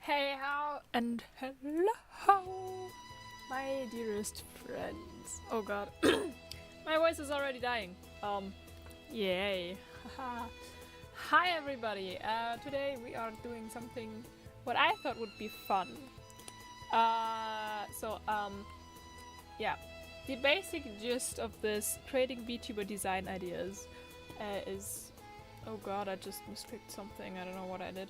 Hey how and hello, my dearest friends. Oh god, my voice is already dying. Yay. Hi everybody. Today we are doing something what I thought would be fun. Yeah. The basic gist of this creating VTuber design ideas is... Oh god, I just misclicked something. I don't know what I did.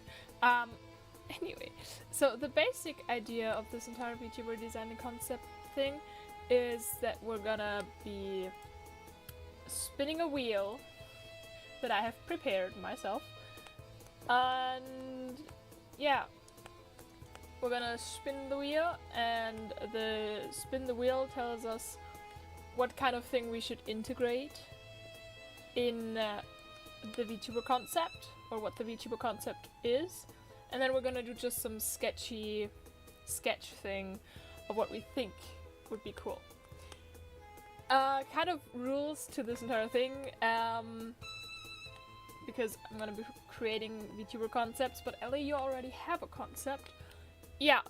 Anyway, so the basic idea of this entire VTuber design concept thing is that we're gonna be spinning a wheel that I have prepared myself. And yeah, we're gonna spin the wheel, and the spin the wheel tells us what kind of thing we should integrate in the VTuber concept, or what the VTuber concept is. And then we're gonna do just some sketch thing of what we think would be cool. Kind of rules to this entire thing, because I'm gonna be creating VTuber concepts, but Ellie, you already have a concept. Yeah,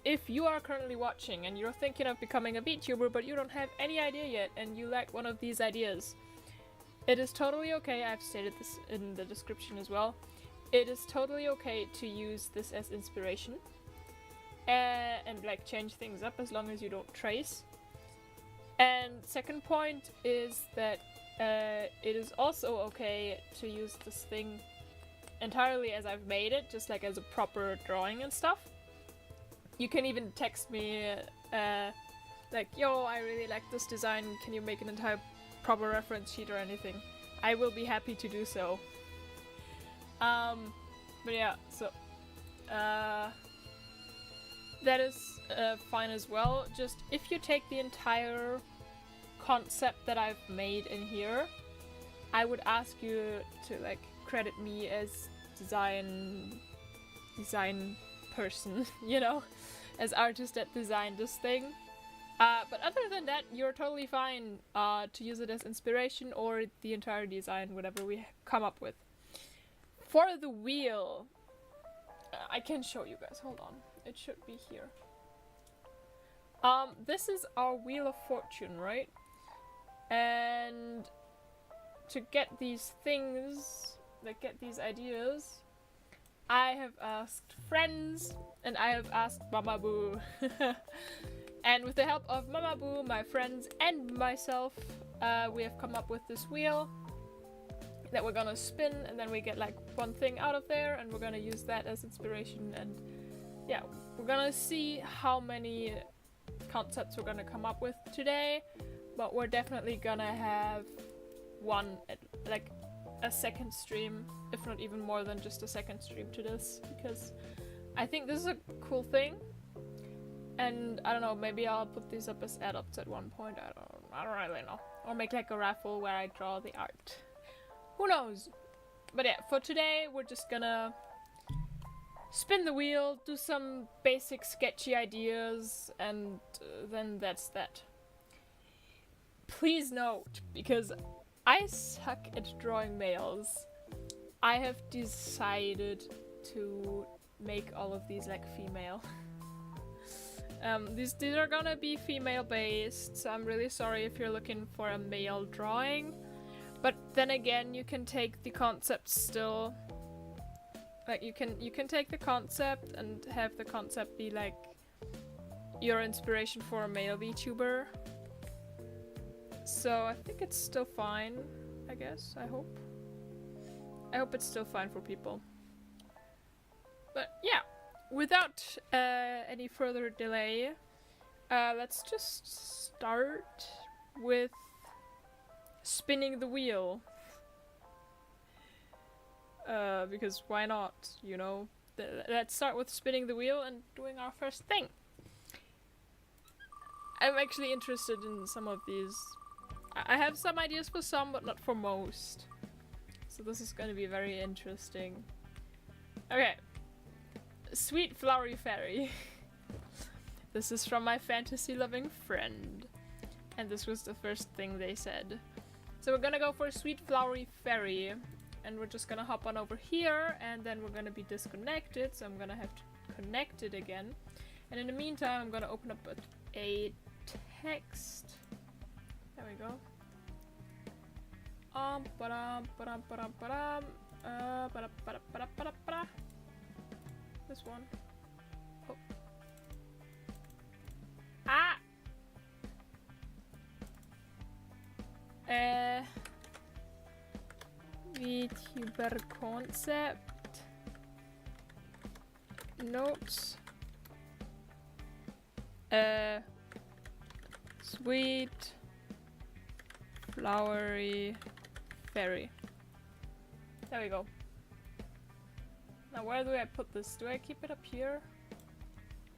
if you are currently watching and you're thinking of becoming a VTuber, but you don't have any idea yet, and you lack one of these ideas, it is totally okay. I've stated this in the description as well. It is totally okay to use this as inspiration and like change things up as long as you don't trace. And second point is that it is also okay to use this thing entirely as I've made it, just like as a proper drawing and stuff. You can even text me like, yo, I really like this design, can you make an entire proper reference sheet or anything? I will be happy to do so. But yeah, so that is fine as well. Just if you take the entire concept that I've made in here, I would ask you to like credit me as design person, you know, as artist that designed this thing. But other than that, you're totally fine to use it as inspiration or the entire design, whatever we come up with. For the wheel, I can show you guys, hold on, it should be here. This is our Wheel of Fortune, right? And to get these things, like get these ideas, I have asked friends, and I have asked Mama Boo. And with the help of Mama Boo, my friends, and myself, we have come up with this wheel that we're gonna spin, and then we get like one thing out of there, and we're gonna use that as inspiration. And yeah, we're gonna see how many concepts we're gonna come up with today, but we're definitely gonna have one, like a second stream, if not even more than just a second stream to this, because I think this is a cool thing. And I don't know, maybe I'll put these up as add-ups at one point, I don't really know. Or make like a raffle where I draw the art. Who knows? But yeah, for today we're just gonna spin the wheel, do some basic sketchy ideas, and then that's that. Please note, because I suck at drawing males, I have decided to make all of these like female. These are gonna be female based, so I'm really sorry if you're looking for a male drawing. But then again, you can take the concept still. Like you can take the concept and have the concept be like your inspiration for a male VTuber. So I think it's still fine, I guess, I hope. I hope it's still fine for people. But yeah, without any further delay, let's just start with spinning the wheel. Because why not, you know? Let's start with spinning the wheel and doing our first thing. I'm actually interested in some of these. I have some ideas for some, but not for most. So this is going to be very interesting. Okay. Sweet Flowery Fairy. This is from my fantasy-loving friend. And this was the first thing they said. So we're gonna go for Sweet Flowery Fairy. and we're just gonna hop on over here, and then we're gonna be disconnected, so I'm gonna have to connect it again. And in the meantime, I'm gonna open up a text. There we go. This one. Oh. Ah! VTuber Concept. Notes. Sweet. Flowery. Fairy. There we go. Now where do I put this? Do I keep it up here?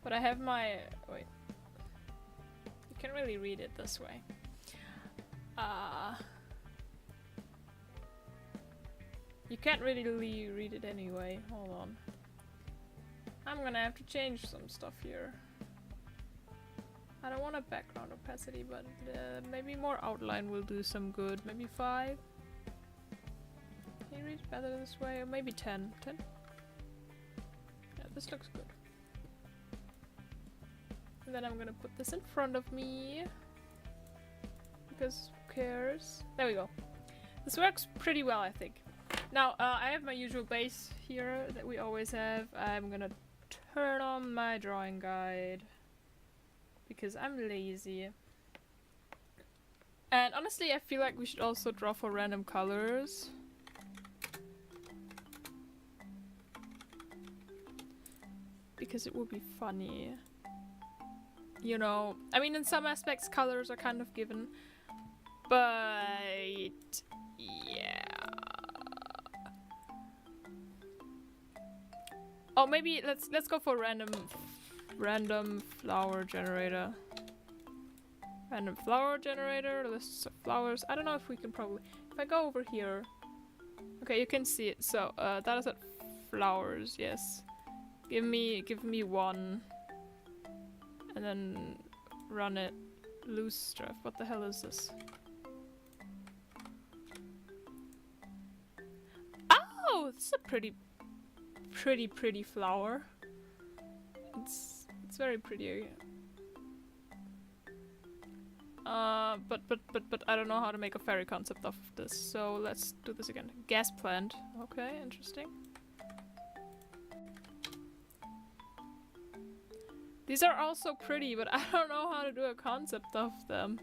But I have my... wait. You can really read it this way. You can't really read it anyway. Hold on. I'm gonna have to change some stuff here. I don't want a background opacity, but maybe more outline will do some good. Maybe 5? Can you read it better this way? Or maybe 10? 10? Yeah, this looks good. And then I'm gonna put this in front of me. Because who cares? There we go. This works pretty well, I think. Now, I have my usual base here that we always have. I'm gonna turn on my drawing guide. Because I'm lazy. And honestly, I feel like we should also draw for random colors. Because it would be funny. You know, I mean, in some aspects, colors are kind of given. But yeah. Oh, maybe let's go for random flower generator. Random flower generator, lists of flowers. I don't know if we can probably... If I go over here... Okay, you can see it. So, that is at flowers, yes. Give me 1. And then run it. Loose stuff. What the hell is this? Oh! This is a pretty flower. It's very pretty. But I don't know how to make a fairy concept of this, so let's do this again. Gas plant. Okay, interesting. These are also pretty, but I don't know how to do a concept of them.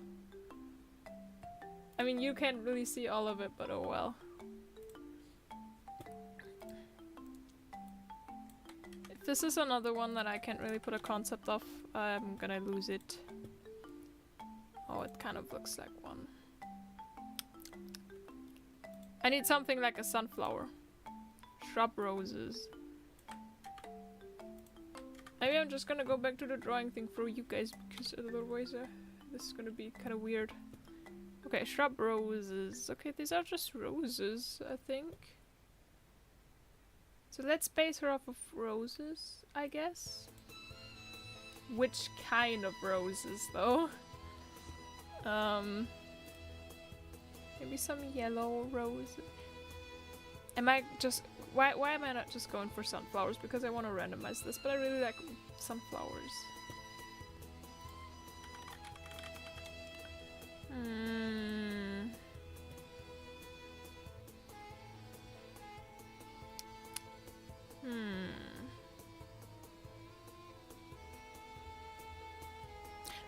I mean, you can't really see all of it, but oh well. If this is another one that I can't really put a concept of, I'm gonna lose it. Oh, it kind of looks like one. I need something like a sunflower. Shrub roses. Maybe I'm just gonna go back to the drawing thing for you guys, because otherwise this is gonna be kind of weird. Okay, shrub roses. Okay, these are just roses, I think. So let's base her off of roses, I guess. Which kind of roses, though? Maybe some yellow roses. Am I just... Why am I not just going for sunflowers? Because I want to randomize this, but I really like sunflowers.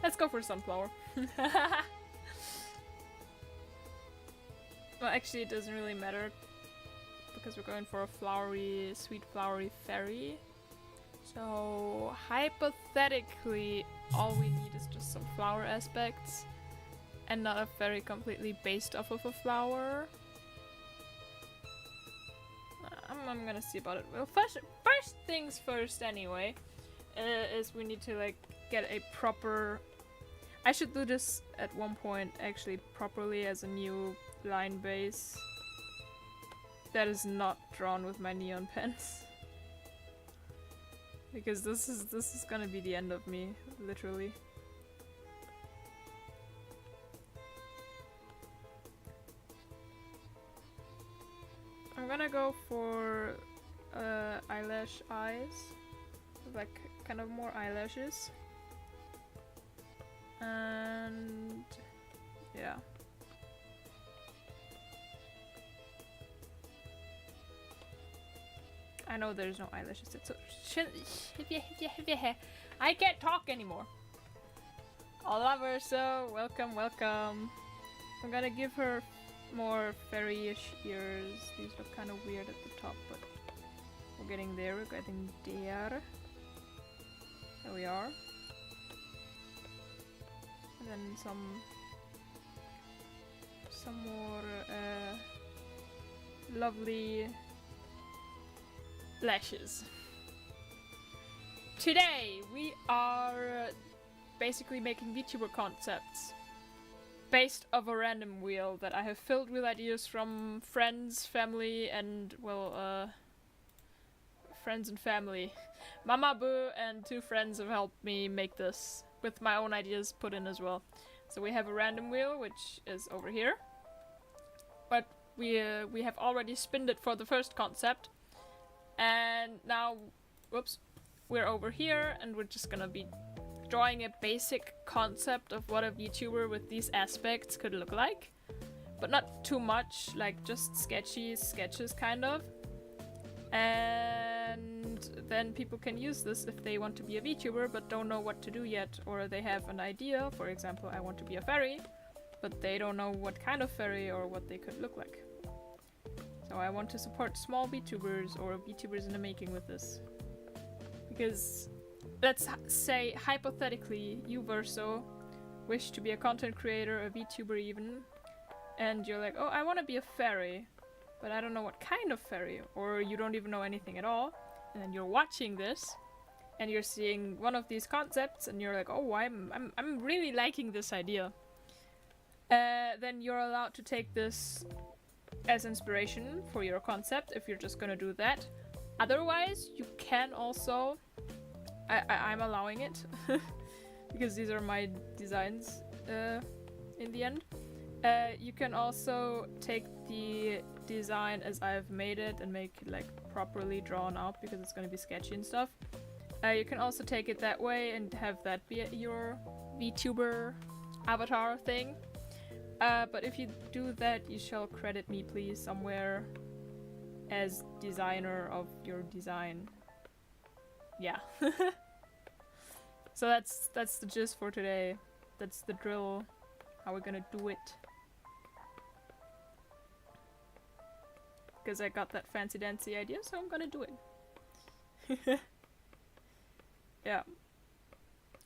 Let's go for sunflower. Well, actually it doesn't really matter, because we're going for a flowery, sweet flowery fairy. So hypothetically, all we need is just some flower aspects and not a fairy completely based off of a flower. I'm gonna see about it. Well, first things first anyway, is we need to like get a proper... I should do this at one point actually properly as a new line base that is not drawn with my neon pens. Because this is gonna be the end of me, literally. I'm gonna go for eyelash eyes, like kind of more eyelashes, and yeah. I know there's no eyelashes. It's so I can't talk anymore. Oliver, so welcome, welcome. I'm gonna give her more fairy-ish ears. These look kind of weird at the top, but we're getting there. We're getting there. There we are. And then some more lovely lashes. Today we are basically making VTuber concepts based off a random wheel that I have filled with ideas from friends, family, and well, friends and family. Mama Boo and 2 friends have helped me make this with my own ideas put in as well. So we have a random wheel which is over here, but we have already spinned it for the first concept, and now, whoops, we're over here and we're just gonna be drawing a basic concept of what a VTuber with these aspects could look like, but not too much, like just sketches kind of. And then people can use this if they want to be a VTuber but don't know what to do yet, or they have an idea. For example, I want to be a fairy, but they don't know what kind of fairy or what they could look like. So I want to support small VTubers or VTubers in the making with this. Because let's say, hypothetically, you Verso wish to be a content creator, a VTuber even, and you're like, oh, I want to be a fairy, but I don't know what kind of fairy, or you don't even know anything at all, and then you're watching this, and you're seeing one of these concepts, and you're like, oh, I'm really liking this idea. Then you're allowed to take this as inspiration for your concept if you're just gonna do that. Otherwise, you can also, I'm allowing it because these are my designs in the end. You can also take the design as I've made it and make it like properly drawn out because it's going to be sketchy and stuff. You can also take it that way and have that be your VTuber avatar thing. But if you do that, you shall credit me please somewhere as designer of your design. Yeah. So that's the gist for today. That's the drill. How we're gonna do it. Because I got that fancy dancy idea, so I'm gonna do it. Yeah.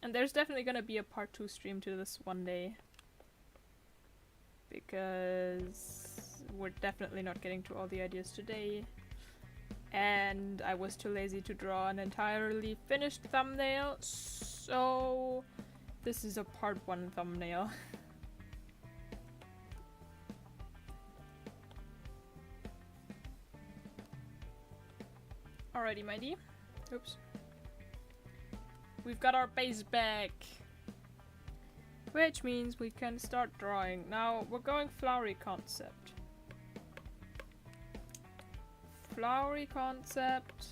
And there's definitely gonna be a part 2 stream to this one day. Because we're definitely not getting to all the ideas today. And I was too lazy to draw an entirely finished thumbnail, so this is a part 1 thumbnail. Alrighty, mighty. Oops. We've got our base back, which means we can start drawing. Now we're going flowery concept. Flowery concept,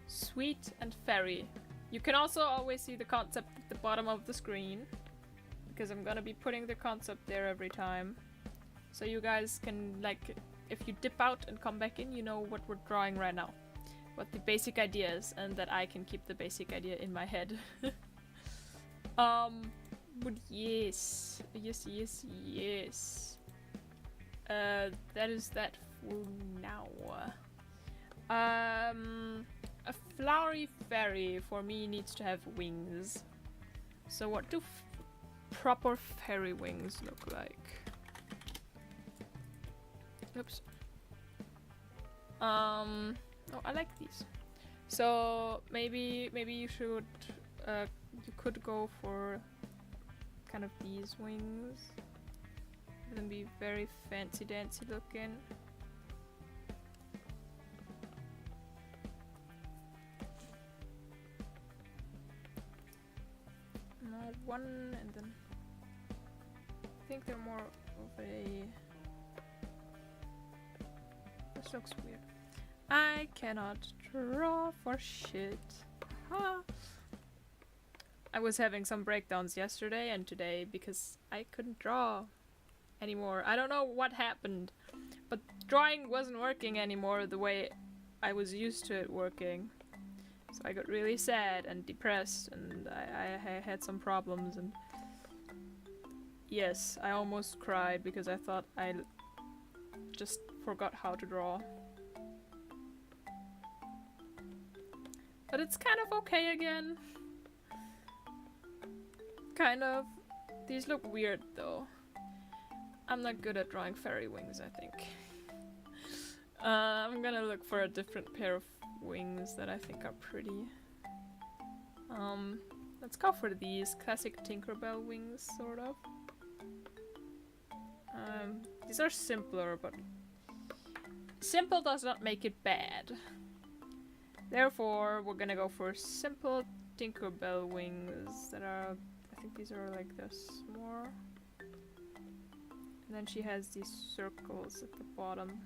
sweet and fairy. You can also always see the concept at the bottom of the screen, because I'm gonna be putting the concept there every time. So you guys can, like, if you dip out and come back in, you know what we're drawing right now. What the basic idea is, and that I can keep the basic idea in my head. But yes. That is that for now. A flowery fairy for me needs to have wings. So what do proper fairy wings look like? Oops. Oh, I like these. So maybe you should you could go for kind of these wings. Let them be very fancy dancy looking. No, one, and then I think they're more of a This looks weird. I cannot draw for shit. Ha. I was having some breakdowns yesterday and today because I couldn't draw anymore. I don't know what happened, but drawing wasn't working anymore the way I was used to it working. So I got really sad and depressed, and I had some problems, and yes, I almost cried because I thought I just forgot how to draw. But it's kind of okay again. Kind of. These look weird though. I'm not good at drawing fairy wings, I think. I'm gonna look for a different pair of wings that I think are pretty. Let's go for these classic Tinkerbell wings, sort of. These are simpler, but simple does not make it bad. Therefore, we're gonna go for simple Tinkerbell wings that are, I think these are like this more. And then she has these circles at the bottom.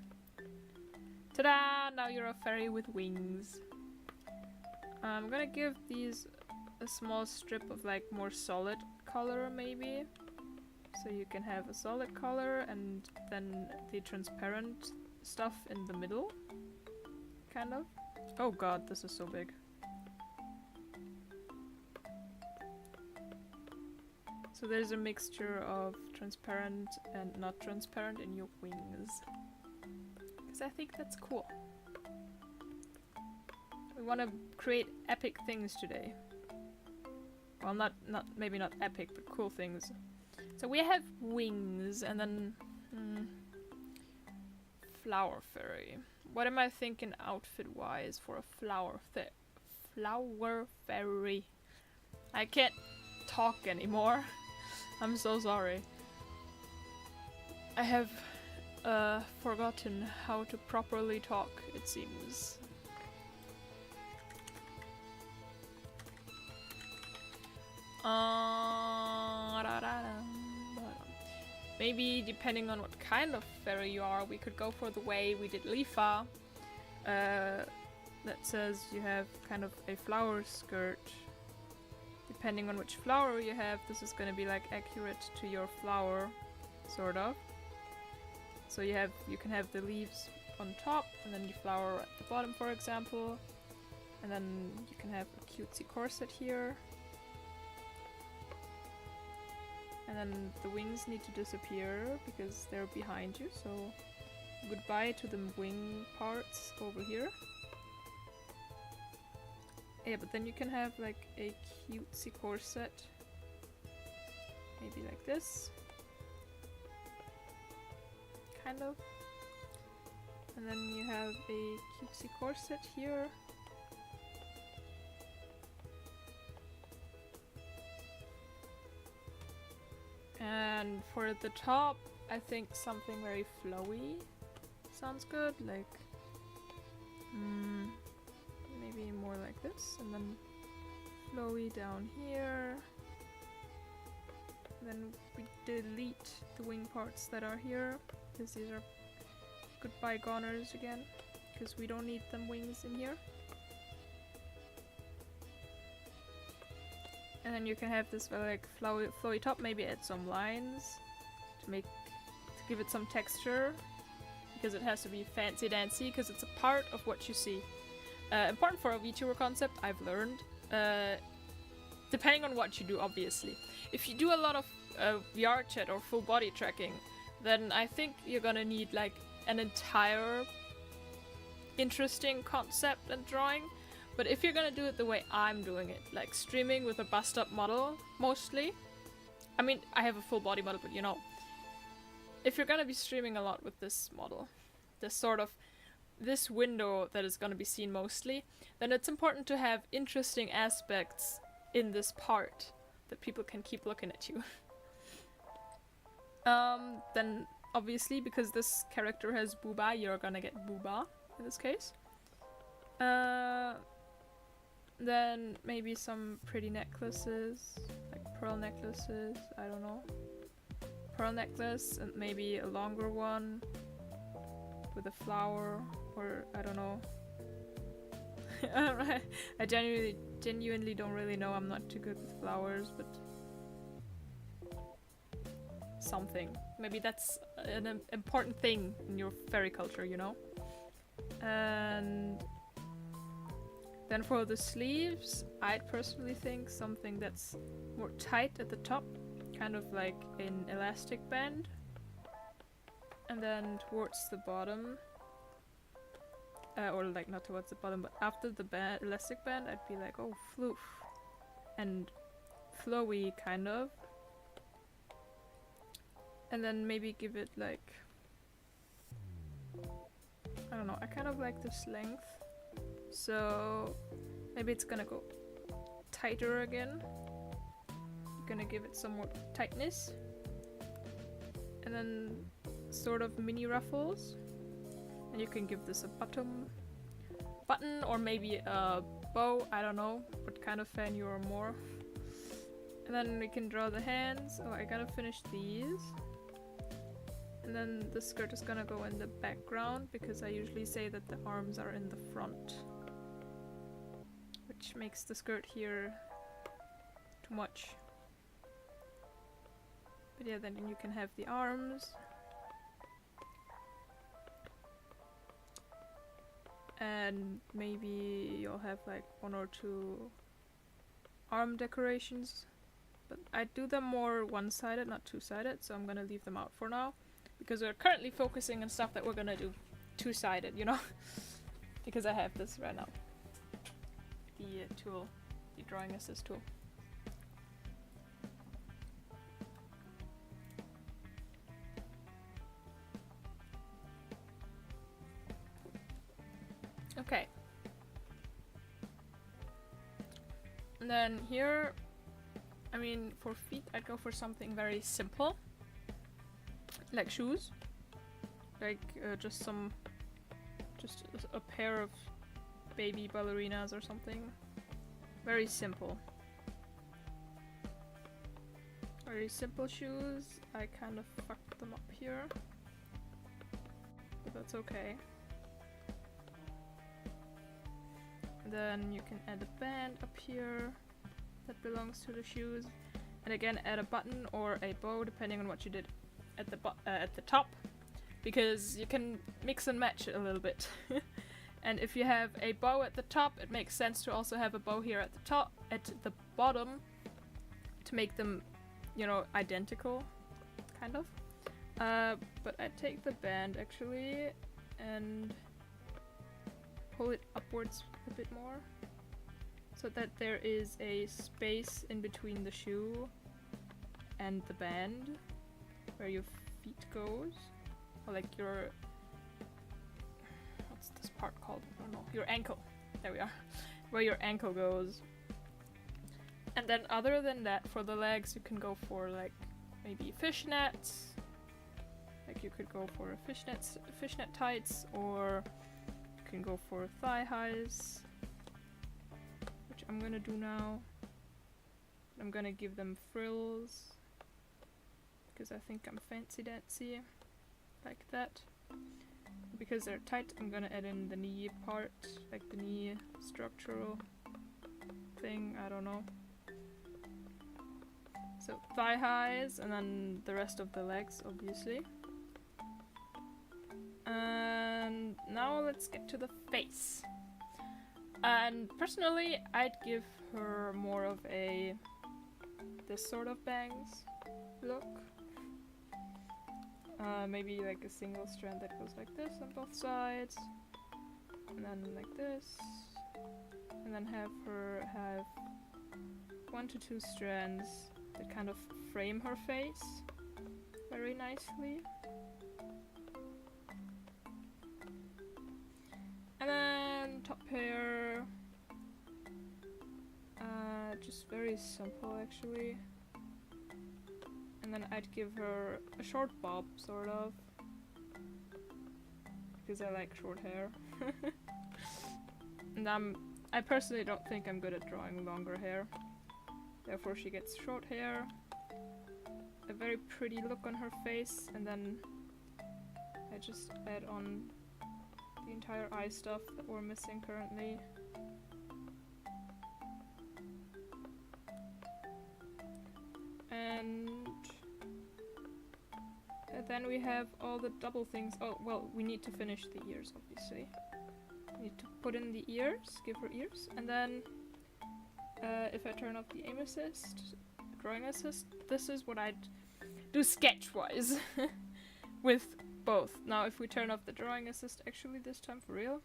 Ta-da! Now you're a fairy with wings. I'm gonna give these a small strip of like more solid color maybe. So you can have a solid color and then the transparent stuff in the middle. Kind of. Oh god, this is so big. So there's a mixture of transparent and not transparent in your wings. Because I think that's cool. We want to create epic things today. Well, maybe not epic, but cool things. So we have wings and then flower fairy. What am I thinking outfit-wise for a flower fairy? I can't talk anymore. I'm so sorry. I have forgotten how to properly talk, it seems. Maybe depending on what kind of fairy you are, we could go for the way we did Lifa. That says you have kind of a flower skirt. Depending on which flower you have, this is going to be like accurate to your flower, sort of. So you can have the leaves on top and then the flower at the bottom, for example. And then you can have a cutesy corset here. And then the wings need to disappear because they're behind you, so goodbye to the wing parts over here. Yeah, but then you can have like a cutesy corset. Maybe like this. Kind of. And then you have a cutesy corset here. And for the top, I think something very flowy sounds good, like maybe more like this, and then flowy down here. And then we delete the wing parts that are here, because these are goodbye goners again, because we don't need them wings in here. And then you can have this like flowy top, maybe add some lines to give it some texture, because it has to be fancy dancy, because it's a part of what you see. Important for a VTuber concept, I've learned, depending on what you do, obviously. If you do a lot of VR chat or full body tracking, then I think you're gonna need like an entire interesting concept and drawing. But if you're gonna do it the way I'm doing it, like streaming with a bust up model, mostly. I mean, I have a full body model, but you know. If you're gonna be streaming a lot with this model, this window that is gonna be seen mostly, then it's important to have interesting aspects in this part that people can keep looking at you. Then obviously, because this character has booba, you're gonna get booba in this case. Then maybe some pretty necklaces, like pearl necklaces, I don't know. Pearl necklace and maybe a longer one. with a flower, or I don't know. I genuinely don't really know. I'm not too good with flowers, but something. Maybe that's an important thing in your fairy culture, you know? And then for the sleeves, I'd personally think something that's more tight at the top, kind of like an elastic band. And then towards the bottom, or like not towards the bottom, but after the elastic band, I'd be like, oh, floof. And flowy, kind of. And then maybe give it like, I don't know, I kind of like this length. So maybe it's gonna go tighter again. Gonna give it some more tightness. And then sort of mini ruffles. And you can give this a button or maybe a bow, I don't know what kind of fan you are more. And then we can draw the hands. Oh, I gotta finish these. And then the skirt is gonna go in the background because I usually say that the arms are in the front, which makes the skirt here too much. But yeah, then you can have the arms. And maybe you'll have like 1 or 2 arm decorations. But I do them more one-sided, not two-sided, so I'm gonna leave them out for now. Because we're currently focusing on stuff that we're gonna do two-sided, you know? Because I have this right now. The tool, the drawing assist tool. Okay. And then here, I mean, for feet, I'd go for something very simple. Like shoes. Like just a pair of baby ballerinas or something. Very simple. Very simple shoes. I kind of fucked them up here. But that's okay. Then you can add a band up here that belongs to the shoes, and again add a button or a bow depending on what you did at the top, because you can mix and match it a little bit. And if you have a bow at the top, it makes sense to also have a bow here at the top, at the bottom, to make them, you know, identical, kind of. But I take the band actually and pull it upwards a bit more, so that there is a space in between the shoe and the band where your feet goes, or like your, what's this part called? I don't know. Your ankle. There we are. Where your ankle goes. And then other than that, for the legs, you can go for like maybe fishnets. Like you could go for fishnet tights, or you can go for thigh highs, which I'm gonna do now. I'm gonna give them frills because I think I'm fancy dancy like that. Because they're tight, I'm gonna add in the knee part, like the knee structural thing, I don't know. So thigh highs, and then the rest of the legs, obviously. And now let's get to the face. And personally, I'd give her more of a this sort of bangs look. Maybe like a single strand that goes like this on both sides, and then like this, and then have her have 1 to 2 strands that kind of frame her face very nicely. And then top hair, just very simple actually. And then I'd give her a short bob, sort of, because I like short hair. And I personally don't think I'm good at drawing longer hair. Therefore she gets short hair, a very pretty look on her face, and then I just add on the entire eye stuff that we're missing currently. And then we have all the double things. Oh, well, we need to finish the ears, obviously. We need to put in the ears, give her ears, and then if I turn off the aim assist, drawing assist, this is what I'd do sketch-wise with both. Now, if we turn off the drawing assist, actually this time for real,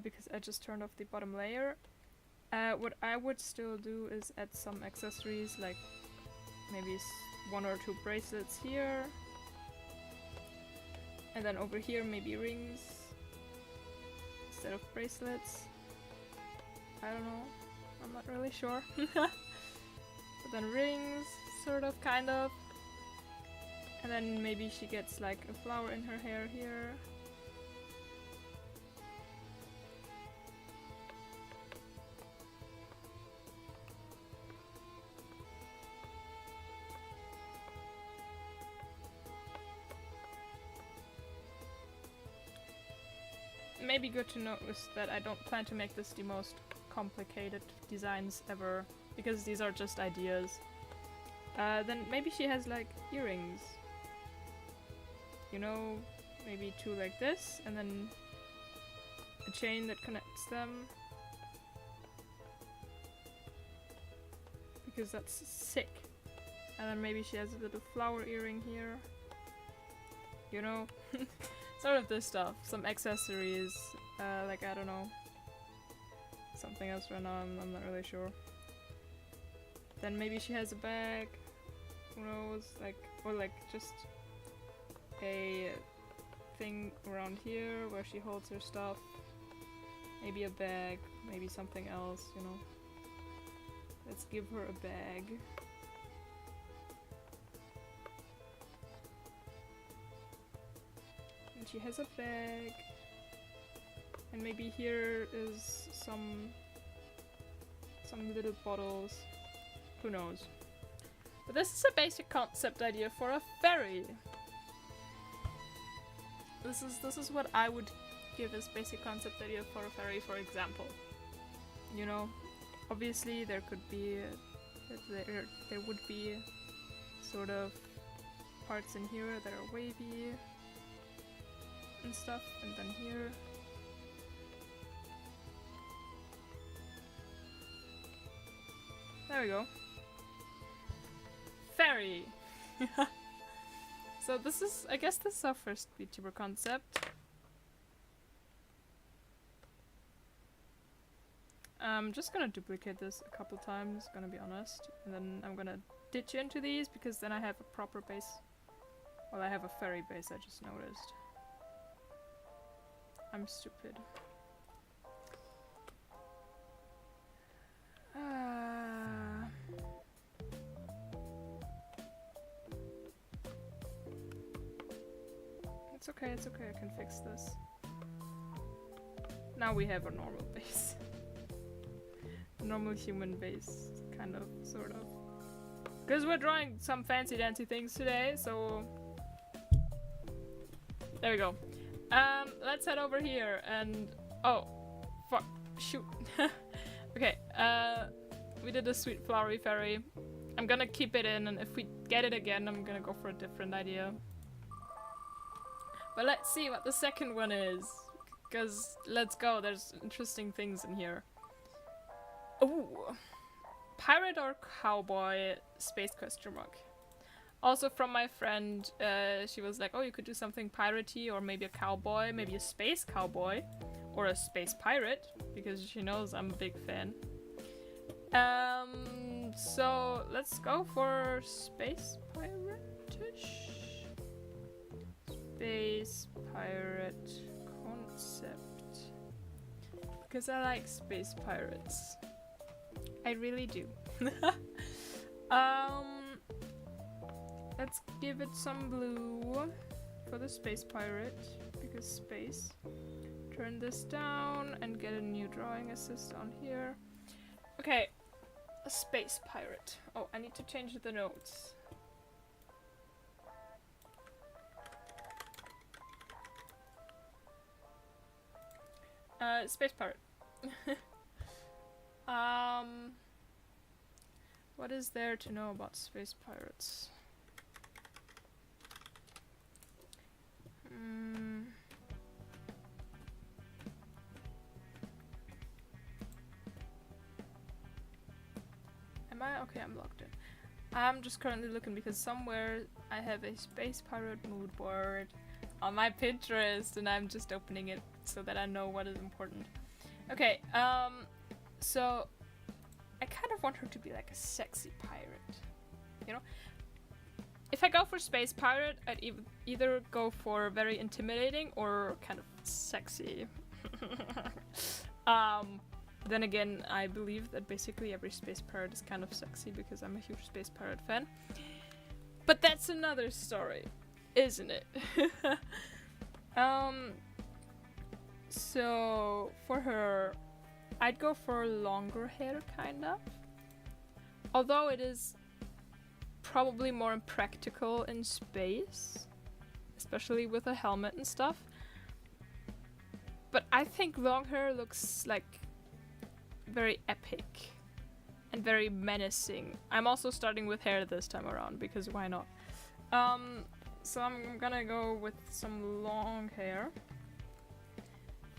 because I just turned off the bottom layer, what I would still do is add some accessories, like maybe 1 or 2 bracelets here, and then over here maybe rings instead of bracelets. I don't know, I'm not really sure. But then rings, sort of, kind of. And then maybe she gets like a flower in her hair here. Maybe good to notice that I don't plan to make this the most complicated designs ever, because these are just ideas. Then maybe she has like earrings. You know, maybe 2 like this, and then a chain that connects them. Because that's sick. And then maybe she has a little flower earring here. You know? Sort of this stuff. Some accessories. Like, I don't know. Something else right now, I'm not really sure. Then maybe she has a bag. Who knows? Like, or like just a thing around here where she holds her stuff. Maybe a bag, maybe something else, you know. Let's give her a bag. And she has a bag. And maybe here is some little bottles. Who knows? But this is a basic concept idea for a fairy. This is what I would give as basic concept idea for a fairy, for example. You know, obviously there could be there would be sort of parts in here that are wavy and stuff, and then here. There we go. Fairy! So this is, I guess this is our first VTuber concept. I'm just gonna duplicate this a couple times, gonna be honest. And then I'm gonna ditch into these, because then I have a proper base. Well, I have a fairy base, I just noticed. I'm stupid. It's okay, I can fix this. Now we have a normal base. A normal human base, kind of, sort of. Because we're drawing some fancy dancy things today, so... There we go. Let's head over here and... Oh, fuck, shoot. Okay, we did a sweet flowery fairy. I'm gonna keep it in, and if we get it again, I'm gonna go for a different idea. But let's see what the second one is. Because, let's go, there's interesting things in here. Ooh. Pirate or cowboy? Space question mark. Also from my friend, she was like, oh, you could do something piratey, or maybe a cowboy, maybe a space cowboy, or a space pirate, because she knows I'm a big fan. So let's go for space pirate-ish. Space pirate concept. Because I like space pirates. I really do. Let's give it some blue for the space pirate, because space. Turn this down and get a new drawing assist on here. Okay, a space pirate. Oh, I need to change the notes. Space pirate. What is there to know about space pirates? Am I? Okay, I'm logged in. I'm just currently looking because somewhere I have a space pirate mood board on my Pinterest and I'm just opening it so that I know what is important. Okay, so I kind of want her to be like a sexy pirate, you know? If I go for space pirate, I'd either go for very intimidating or kind of sexy. Then again, I believe that basically every space pirate is kind of sexy because I'm a huge space pirate fan. But that's another story, isn't it? So for her, I'd go for longer hair, kind of. Although it is probably more impractical in space, especially with a helmet and stuff. But I think long hair looks like very epic and very menacing. I'm also starting with hair this time around because why not? So I'm gonna go with some long hair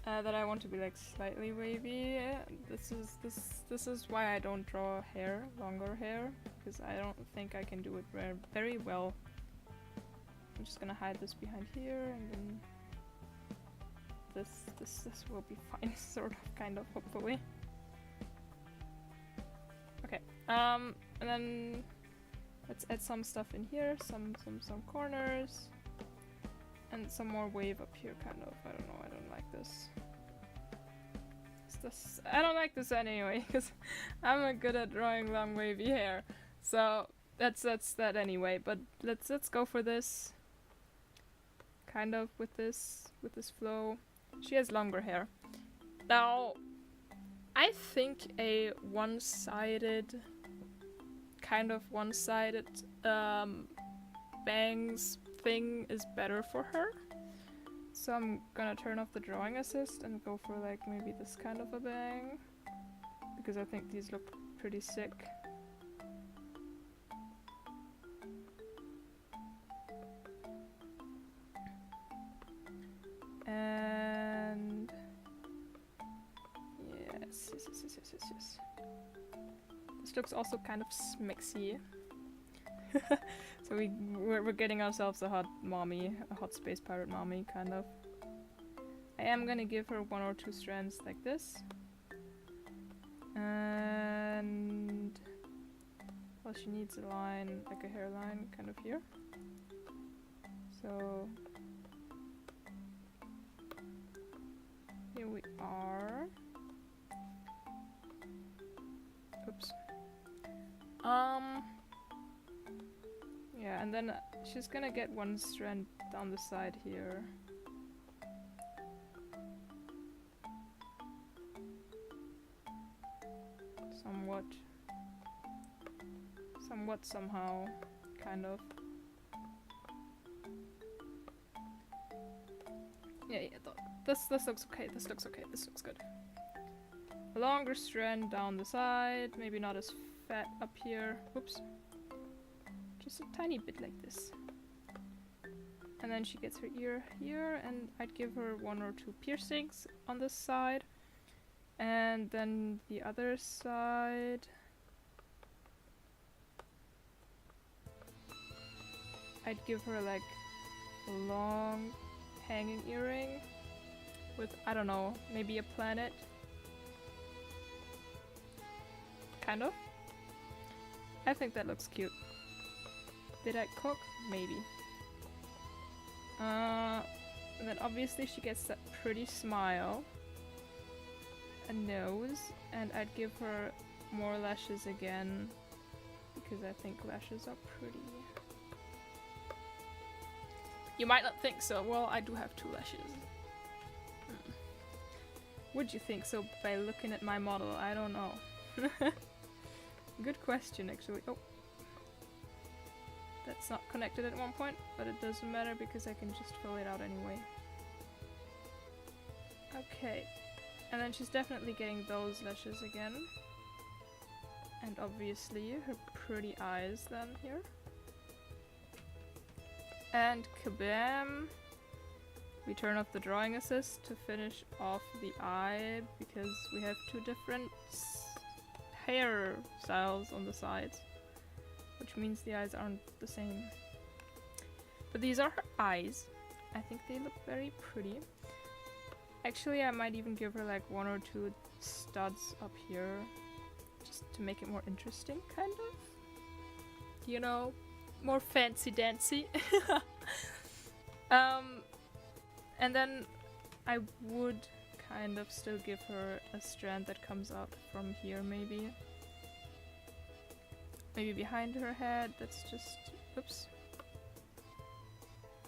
that I want to be like slightly wavy. This is why I don't draw hair, longer hair, because I don't think I can do it very well. I'm just gonna hide this behind here, and then this will be fine, sort of, kind of, hopefully. Okay, and then let's add some stuff in here, some corners, and some more wave up here, kind of. I don't know, I don't like this. I don't like this anyway, because I'm not good at drawing long wavy hair. So that's that anyway. But let's go for this. Kind of with this flow. She has longer hair. Now, I think a one-sided bangs thing is better for her. So I'm gonna turn off the drawing assist and go for like maybe this kind of a bang, because I think these look pretty sick. And yes. This looks also kind of smexy. So we're getting ourselves a hot mommy, a hot space pirate mommy, kind of. I am gonna give her one or two strands like this. And well, she needs a line, like a hairline, kind of here. So here we are. Oops. Yeah, and then she's gonna get one strand down the side here. Somewhat somehow, kind of. Yeah, this looks okay, this looks good. A longer strand down the side, maybe not as fat up here. Whoops. Just a tiny bit like this. And then she gets her ear here, and I'd give her one or two piercings on this side. And then the other side, I'd give her like a long hanging earring with, I don't know, maybe a planet. Kind of. I think that looks cute. Did I cook? Maybe. And then obviously she gets that pretty smile. A nose. And I'd give her more lashes again, because I think lashes are pretty. You might not think so. Well, I do have two lashes. Would you think so by looking at my model? I don't know. Good question, actually. Oh. That's not connected at one point, but it doesn't matter because I can just fill it out anyway. Okay. And then she's definitely getting those lashes again. And obviously her pretty eyes then here. And kabam! We turn off the drawing assist to finish off the eye because we have two different hair styles on the sides, which means the eyes aren't the same. But these are her eyes. I think they look very pretty. Actually, I might even give her like one or two studs up here just to make it more interesting, kind of. You know, more fancy dancy. And then I would kind of still give her a strand that comes out from here, maybe. Maybe behind her head, that's just, oops.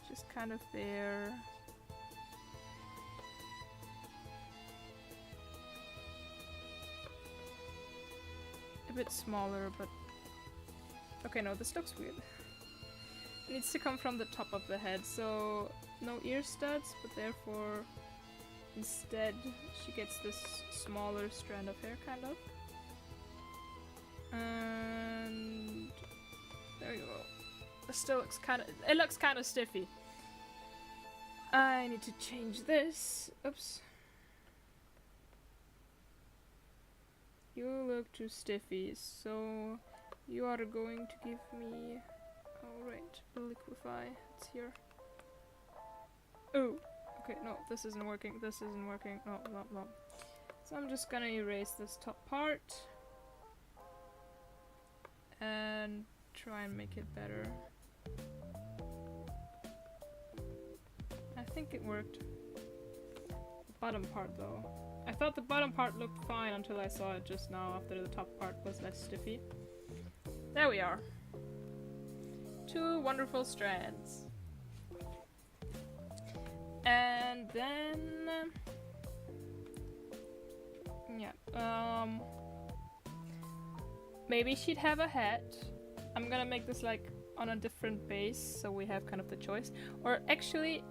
Just kind of there. A bit smaller, but... Okay, no, this looks weird. It needs to come from the top of the head, so no ear studs, but therefore instead she gets this smaller strand of hair, kind of. And there you go. It still looks kind of, it looks kind of stiffy. I need to change this. Oops. You look too stiffy, so you are going to give me... Alright, liquefy. It's here. Oh! Okay, no, this isn't working. This isn't working. No, no, no. So I'm just gonna erase this top part. And try and make it better. I think it worked. The bottom part though. I thought the bottom part looked fine until I saw it just now after the top part was less stiffy. There we are. Two wonderful strands. And then... yeah, maybe she'd have a hat. I'm gonna make this like on a different base so we have kind of the choice. Or actually,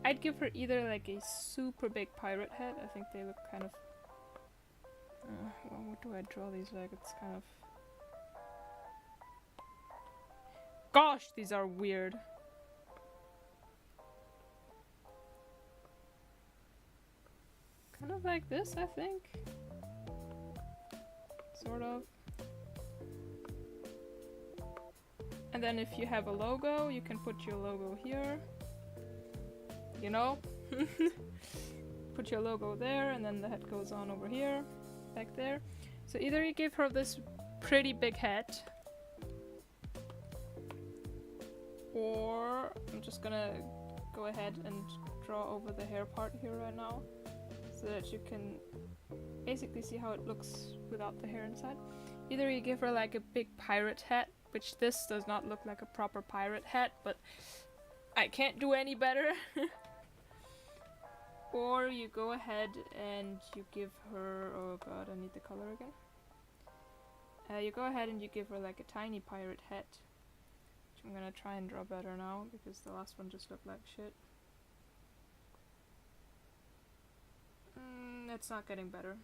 I'd give her either like a super big pirate head. I think they look kind of... well, what do I draw these like? It's kind of... Gosh, these are weird. Kind of like this, I think. Sort of. And then if you have a logo, you can put your logo here. You know? Put your logo there, and then the head goes on over here. Back there. So either you give her this pretty big head, or I'm just gonna go ahead and draw over the hair part here right now so that you can basically see how it looks without the hair inside. Either you give her like a big pirate hat, which this does not look like a proper pirate hat, but I can't do any better. Or you go ahead and you give her, oh god, I need the color again. You go ahead and you give her like a tiny pirate hat. I'm gonna try and draw better now, because the last one just looked like shit. It's not getting better.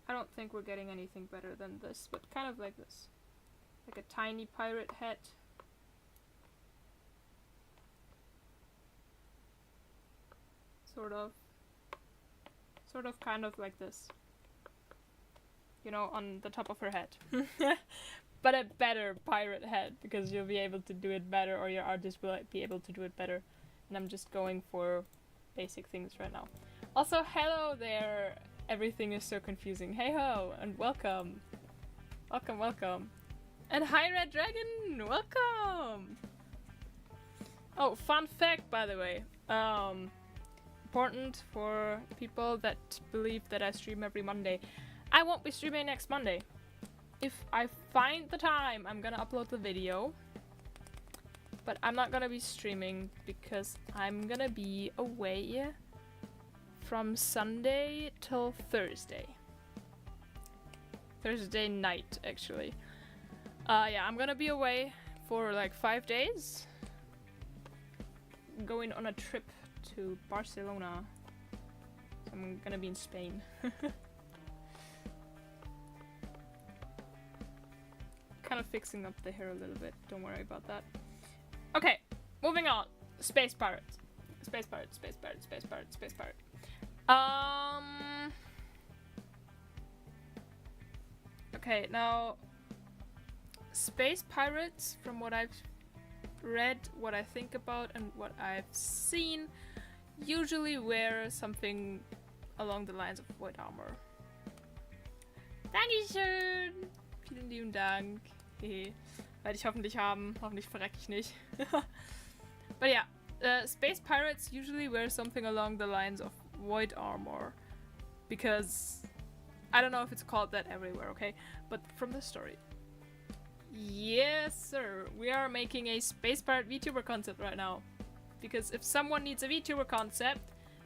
I don't think we're getting anything better than this, but kind of like this. Like a tiny pirate hat. Sort of kind of like this. You know, on the top of her head. But a better pirate head, because you'll be able to do it better, or your artist will be able to do it better. And I'm just going for basic things right now. Also, hello there! Everything is so confusing. Hey ho, and welcome! Welcome, welcome. And hi Red Dragon! Welcome! Oh, fun fact by the way. Important for people that believe that I stream every Monday. I won't be streaming next Monday. If I find the time, I'm gonna upload the video. But I'm not gonna be streaming because I'm gonna be away from Sunday till Thursday. Thursday night, actually. Yeah, I'm gonna be away for like 5 days. Going on a trip to Barcelona. So I'm gonna be in Spain. Kind of fixing up the hair a little bit. Don't worry about that. Okay, moving on. Space pirates. Space pirates, space pirates, space pirates, space pirate. Okay, now space pirates, from what I've read, what I think about, and what I've seen, usually wear something along the lines of white armor. Dankeschön! Vielen lieben Dank. Hehe. Werde ich hoffentlich haben. Hoffentlich verrecke ich nicht. But yeah, space pirates usually wear something along the lines of white armor. Because I don't know if it's called that everywhere, okay? But from the story. Yes, sir. We are making a space pirate VTuber concept right now. Because if someone needs a VTuber concept,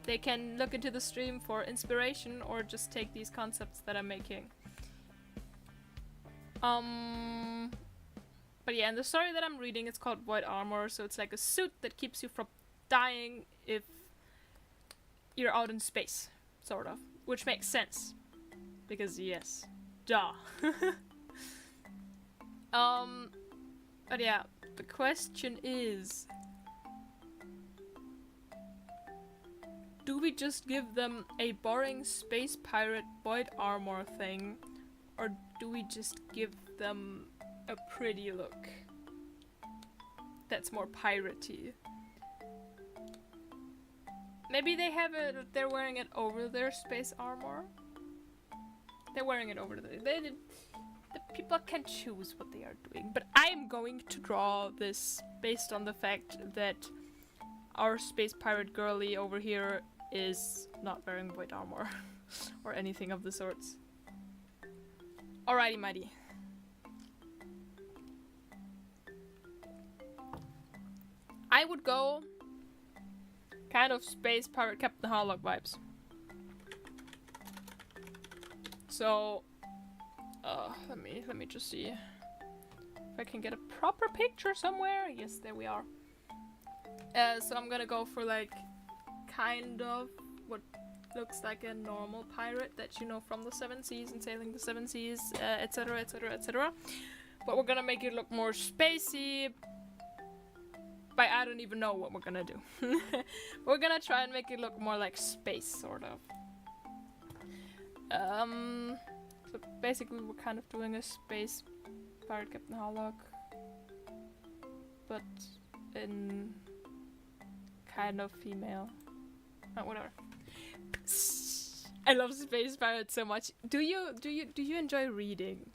they can look into the stream for inspiration or just take these concepts that I'm making. But yeah, in the story that I'm reading, it's called white armor, so it's like a suit that keeps you from dying if you're out in space, sort of. Which makes sense. Because yes, duh. But yeah, the question is, do we just give them a boring space pirate white armor thing, or do we just give them a pretty look that's more piratey? Maybe they have it, they're wearing it over their space armor. They're wearing it over the people can choose what they are doing, but I am going to draw this based on the fact that our space pirate girly over here is not wearing white armor or anything of the sorts. Alrighty, mighty. I would go kind of space pirate Captain Harlock vibes. So let me just see if I can get a proper picture somewhere. Yes, there we are. So I'm gonna go for like kind of what looks like a normal pirate that you know from the Seven Seas and Sailing the Seven Seas, etc, etc, etc. But we're gonna make it look more spacey. But I don't even know what we're gonna do. We're gonna try and make it look more like space, sort of. So basically we're kind of doing a space pirate Captain Harlock, but in kind of female. Oh, whatever. I love space pirates so much. Do you enjoy reading?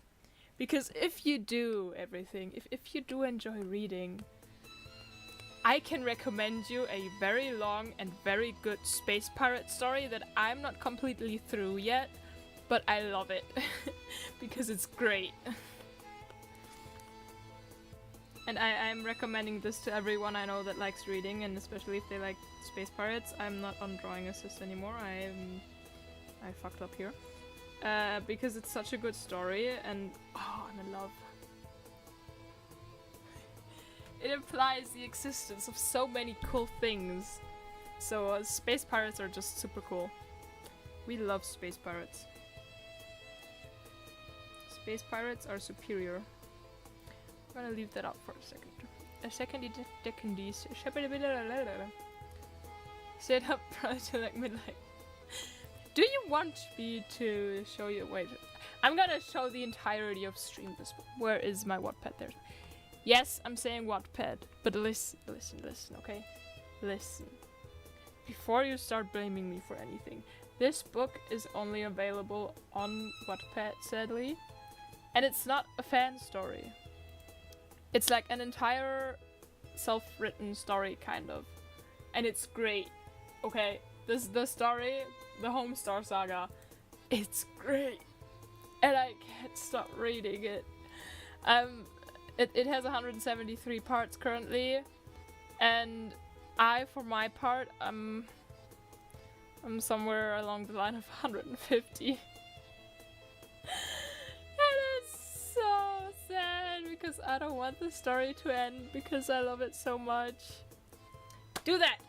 Because if you do everything, if you do enjoy reading, I can recommend you a very long and very good space pirate story that I'm not completely through yet, but I love it because it's great. And I'm recommending this to everyone I know that likes reading, and especially if they like space pirates. I'm not on Drawing Assist anymore. I fucked up here. Because it's such a good story, and oh, and I love. It implies the existence of so many cool things. So space pirates are just super cool. We love space pirates. Space pirates are superior. I'm gonna leave that up for a second. Set up project midnight. Do you want me to show you? Wait, I'm gonna show the entirety of stream this. Where is my Wattpad? There. Yes, I'm saying Wattpad, but listen, okay? Listen. Before you start blaming me for anything, this book is only available on Wattpad, sadly, and it's not a fan story. It's like an entire self-written story, kind of, and it's great. Okay, this is the story, the Homestar Saga. It's great, and I can't stop reading it. It has 173 parts currently, and for my part, I'm somewhere along the line of 150. And it's so sad because I don't want the story to end because I love it so much. Do that!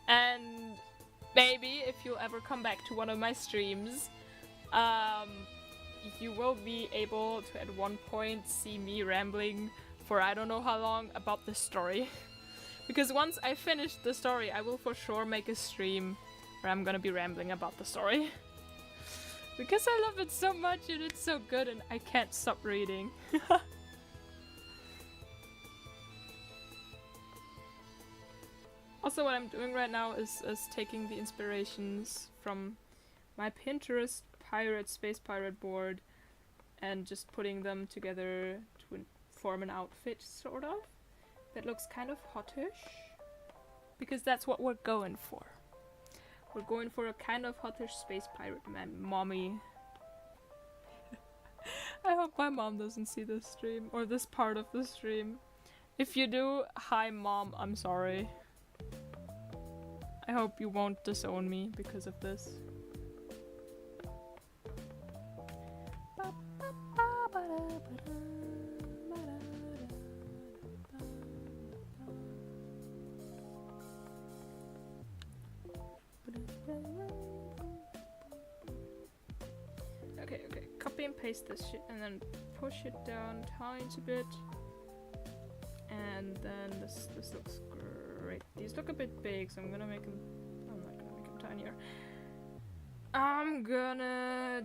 And maybe if you'll ever come back to one of my streams, you will be able to at one point see me rambling for I don't know how long about this story. Because once I finish the story, I will for sure make a stream where I'm gonna be rambling about the story. Because I love it so much and it's so good and I can't stop reading. Also, what I'm doing right now is taking the inspirations from my Pinterest space pirate board and just putting them together to form an outfit, sort of. That looks kind of hottish. Because that's what we're going for. We're going for a kind of hottish space pirate mommy. I hope my mom doesn't see this stream, or this part of the stream. If you do, hi mom, I'm sorry. I hope you won't disown me because of this. Okay, copy and paste this shit and then push it down tiny bit. And then this looks great. These look a bit big, so I'm not gonna make them tinier. I'm gonna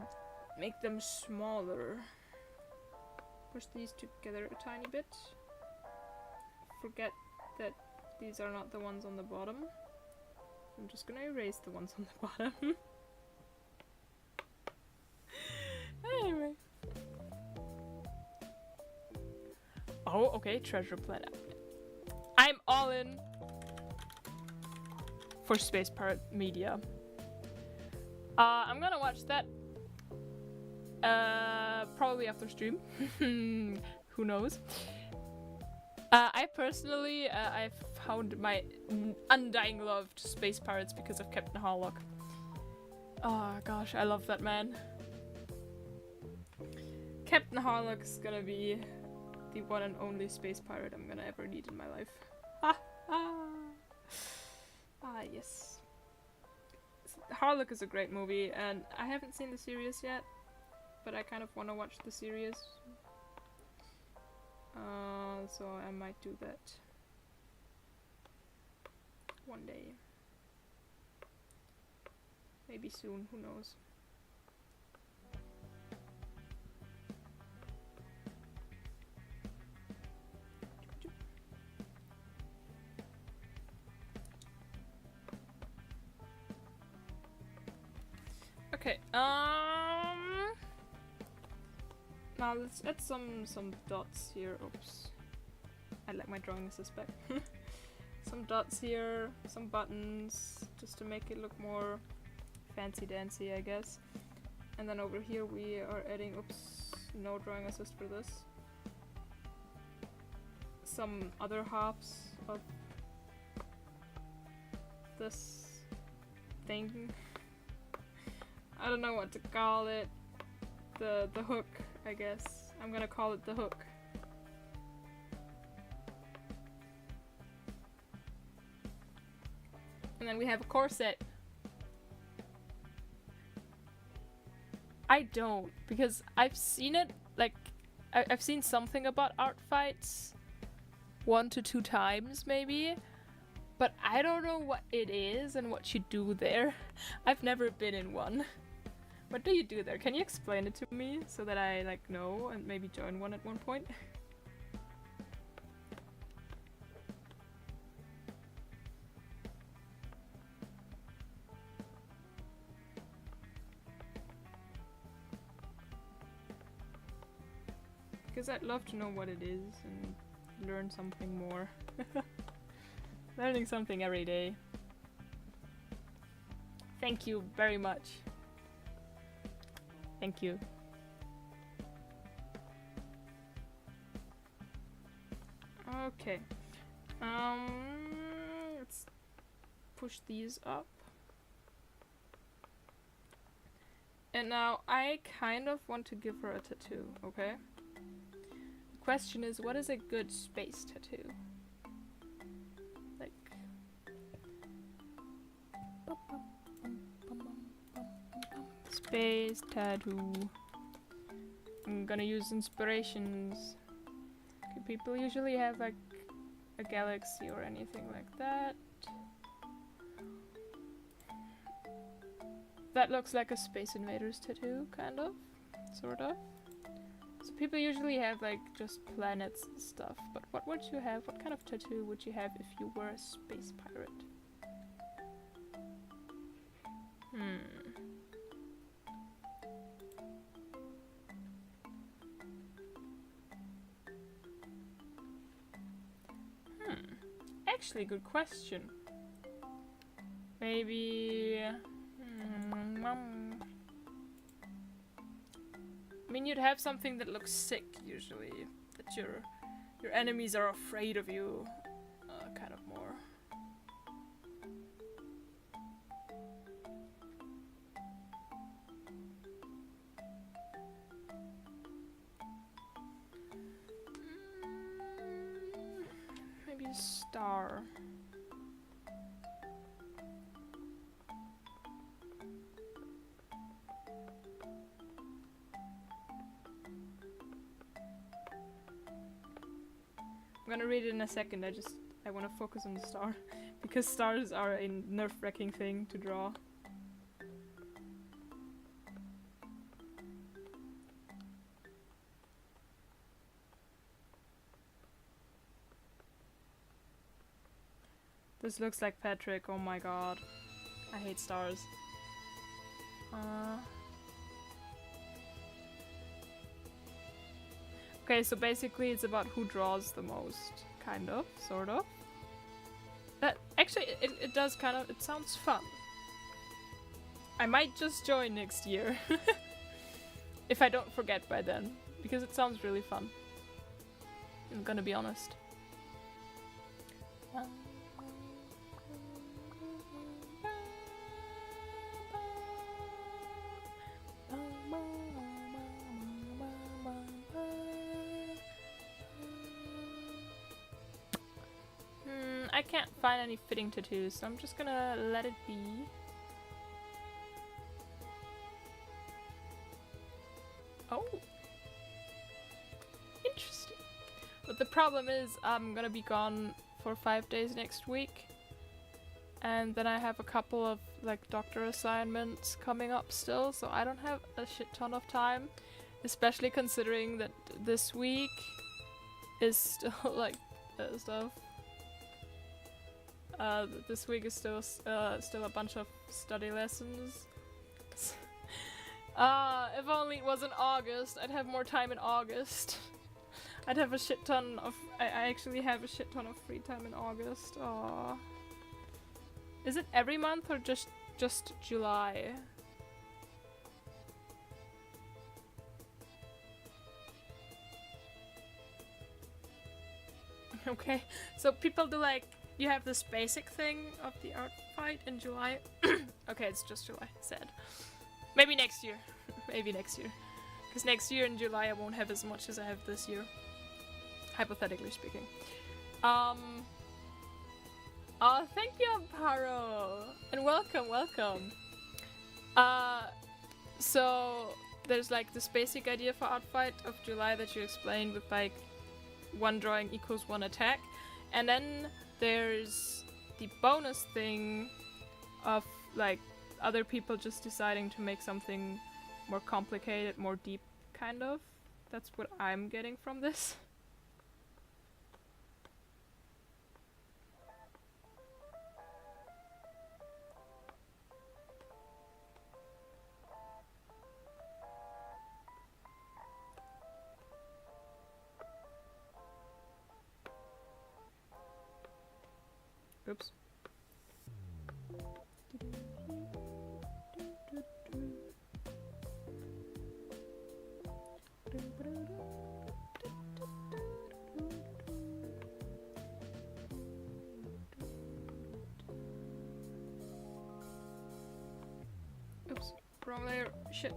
make them smaller. Push these together a tiny bit. Forget that these are not the ones on the bottom. I'm just gonna erase the ones on the bottom. Anyway. Oh, okay, treasure planet. I'm all in for Space Pirate Media. I'm gonna watch that probably after stream. Who knows? I personally, I found my undying love to Space Pirates because of Captain Harlock. Oh gosh, I love that man. Captain Harlock is gonna be the one and only space pirate I'm gonna ever need in my life. Yes. Harlock is a great movie, and I haven't seen the series yet, but I kind of want to watch the series. So I might do that one day. Maybe soon, who knows. Okay, now let's add some dots here. Oops. I like my drawing assist back. Some dots here, some buttons, just to make it look more fancy-dancy, I guess. And then over here we are adding, oops, no drawing assist for this. Some other halves of this thing. I don't know what to call it. The hook, I guess. I'm gonna call it the hook. And then we have a corset. I don't, because I've seen it, like, I've seen something about art fights 1 to 2 times, maybe. But I don't know what it is and what you do there. I've never been in one. What do you do there? Can you explain it to me so that I, like, know and maybe join one at one point? Because I'd love to know what it is and learn something more. Learning something every day. Thank you very much. Thank you. Okay. Let's push these up. And now I kind of want to give her a tattoo, okay? The question is, what is a good space tattoo? Like... Space tattoo. I'm gonna use inspirations. Okay, people usually have like a galaxy or anything like that. That looks like a Space Invaders tattoo, kind of, sort of. So people usually have like just planets and stuff, but what would you have? What kind of tattoo would you have if you were a space pirate? Actually, good question. Maybe... I mean, you'd have something that looks sick, usually. That your enemies are afraid of you, kind of more. Maybe a star. I'm gonna read it in a second, I wanna focus on the star. Because stars are a nerve-wracking thing to draw. This looks like Patrick, oh my god. I hate stars. Okay, so basically it's about who draws the most, kind of, sort of. That actually, it does kind of, it sounds fun. I might just join next year. If I don't forget by then, because it sounds really fun. I'm gonna be honest. I can't find any fitting tattoos, so I'm just gonna let it be. Oh! Interesting. But the problem is, I'm gonna be gone for 5 days next week. And then I have a couple of, like, doctor assignments coming up still, so I don't have a shit ton of time. Especially considering that this week is still, like, stuff. This week is still a bunch of study lessons. If only it was in August, I'd have more time in August. I'd have a shit ton of... I actually have a shit ton of free time in August. Aww. Is it every month or just July? Okay, so people do like... You have this basic thing of the art fight in July. Okay, it's just July. Sad. Maybe next year. Maybe next year. Because next year in July I won't have as much as I have this year. Hypothetically speaking. Oh, thank you, Amparo! And welcome, welcome! So there's like this basic idea for art fight of July that you explained with like 1 drawing equals 1 attack. And then there's the bonus thing of like other people just deciding to make something more complicated, more deep, kind of. That's what I'm getting from this. Oops. Oops, wrong layer. Shit.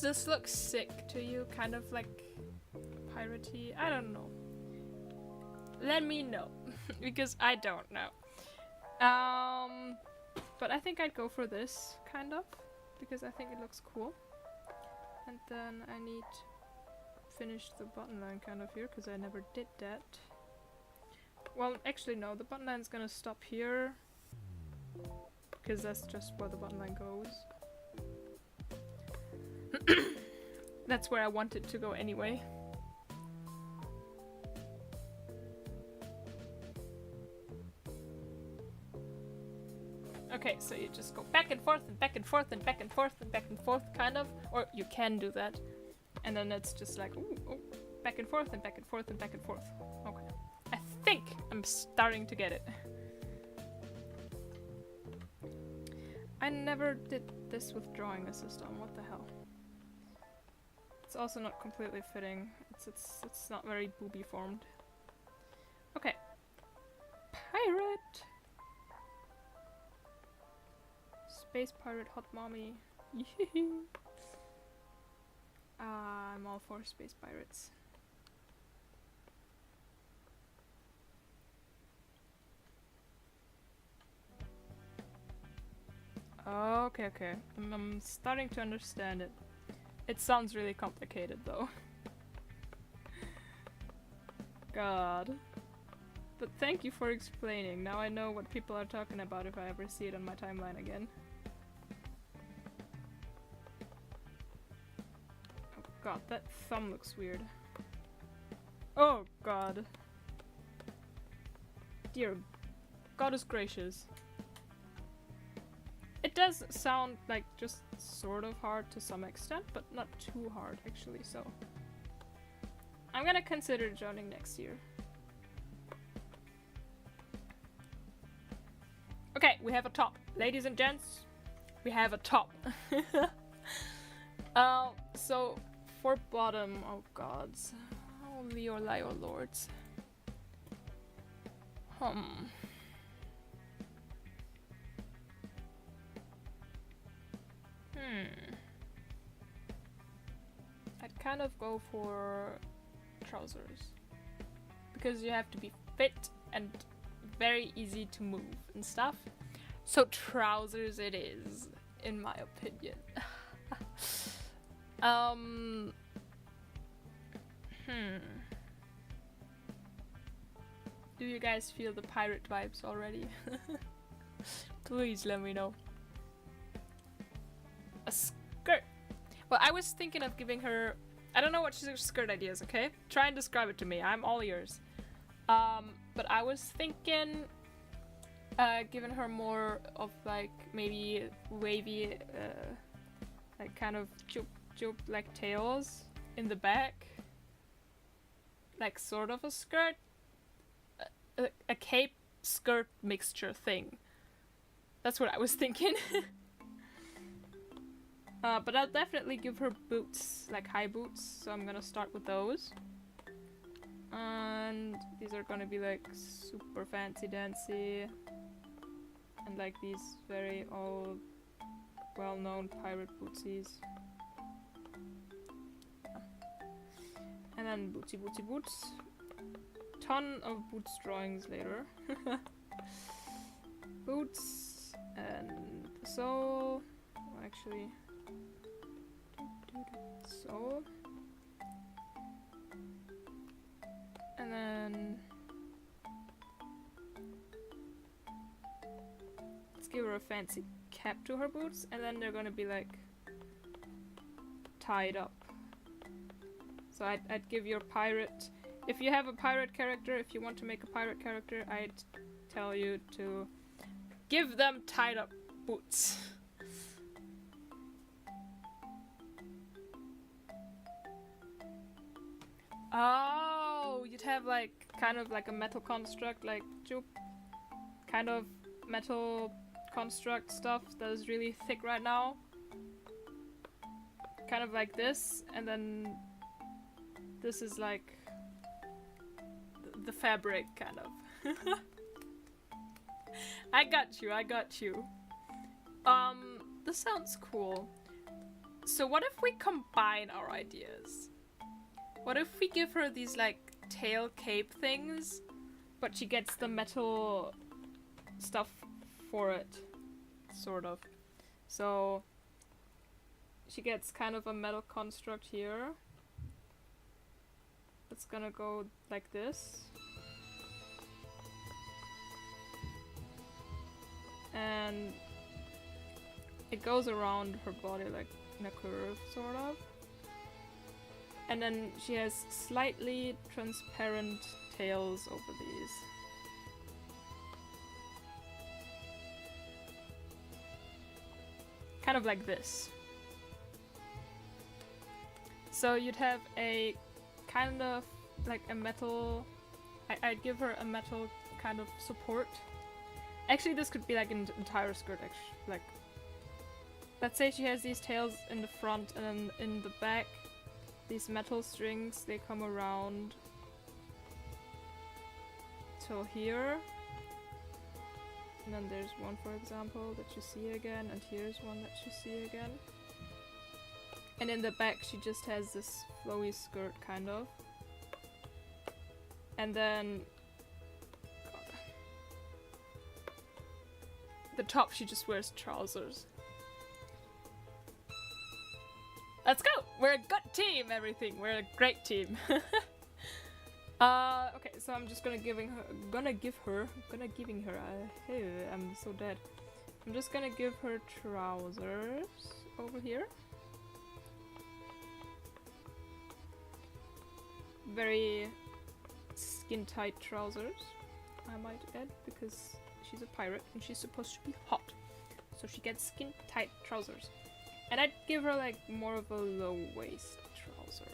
This looks sick to you, kind of like piratey. I don't know. let me know. Because I don't know. But I think I'd go for this, kind of. Because I think it looks cool. And then I need to finish the button line kind of here, because I never did that. Well, actually no, the button line's gonna stop here. Because that's just where the button line goes. That's where I want it to go anyway. Okay, so you just go back and forth and back and forth and back and forth and back and forth, kind of. Or you can do that. And then it's just like, ooh, oh, back and forth and back and forth and back and forth. Okay. I think I'm starting to get it. I never did this with drawing assist on. What the hell? It's also not completely fitting. It's not very booby formed. Okay. Pirate. Space pirate, hot mommy. I'm all for space pirates. Okay, okay. I'm starting to understand it. It sounds really complicated though. God. But thank you for explaining. Now I know what people are talking about if I ever see it on my timeline again. Oh god, that thumb looks weird. Oh god. Dear goddess gracious. It does sound like just sort of hard to some extent, but not too hard actually, so. I'm gonna consider joining next year. Okay, we have a top. Ladies and gents, we have a top. So for bottom, oh gods. Holy or lie or lords. I'd kind of go for trousers. Because you have to be fit and very easy to move and stuff. So trousers it is, in my opinion. Do you guys feel the pirate vibes already? Please let me know. A skirt. Well, I was thinking of giving her... I don't know what skirt ideas, okay? Try and describe it to me. I'm all ears. But I was thinking giving her more of like maybe wavy, like kind of jupe like tails in the back. Like sort of a skirt. A cape skirt mixture thing. That's what I was thinking. But I'll definitely give her boots, like high boots, so I'm gonna start with those. And these are gonna be like super fancy dancy. And like these very old, well-known pirate bootsies. And then bootsy bootsy boots. Ton of boots drawings later. Boots and the sole. Well, actually, sole. And then let's give her a fancy cap to her boots, and then they're gonna be like tied up. So I'd give your pirate, if you have a pirate character, if you want to make a pirate character, I'd tell you to give them tied up boots. Oh, you'd have like kind of like a metal construct, like kind of metal construct stuff that is really thick right now. Kind of like this, and then this is like the fabric, kind of. I got you, I got you. This sounds cool. So what if we combine our ideas? What if we give her these like tail cape things, but she gets the metal stuff for it, sort of. So she gets kind of a metal construct here. It's gonna go like this. And it goes around her body like in a curve, sort of. And then she has slightly transparent tails over these. Kind of like this. So you'd have a kind of like a metal... I'd give her a metal kind of support. Actually, this could be like an entire skirt, actually. Like, let's say she has these tails in the front, and then in the back, these metal strings, they come around till here. And then there's one, for example, that you see again, and here's one that you see again. And in the back, she just has this flowy skirt, kind of. And then the top, she just wears trousers. Let's go! We're a good team, everything. We're a great team. Okay, so I'm just gonna give her, I'm so dead. I'm just gonna give her trousers over here. Very skin-tight trousers, I might add, because she's a pirate and she's supposed to be hot. So she gets skin-tight trousers. And I'd give her like more of a low-waist trouser.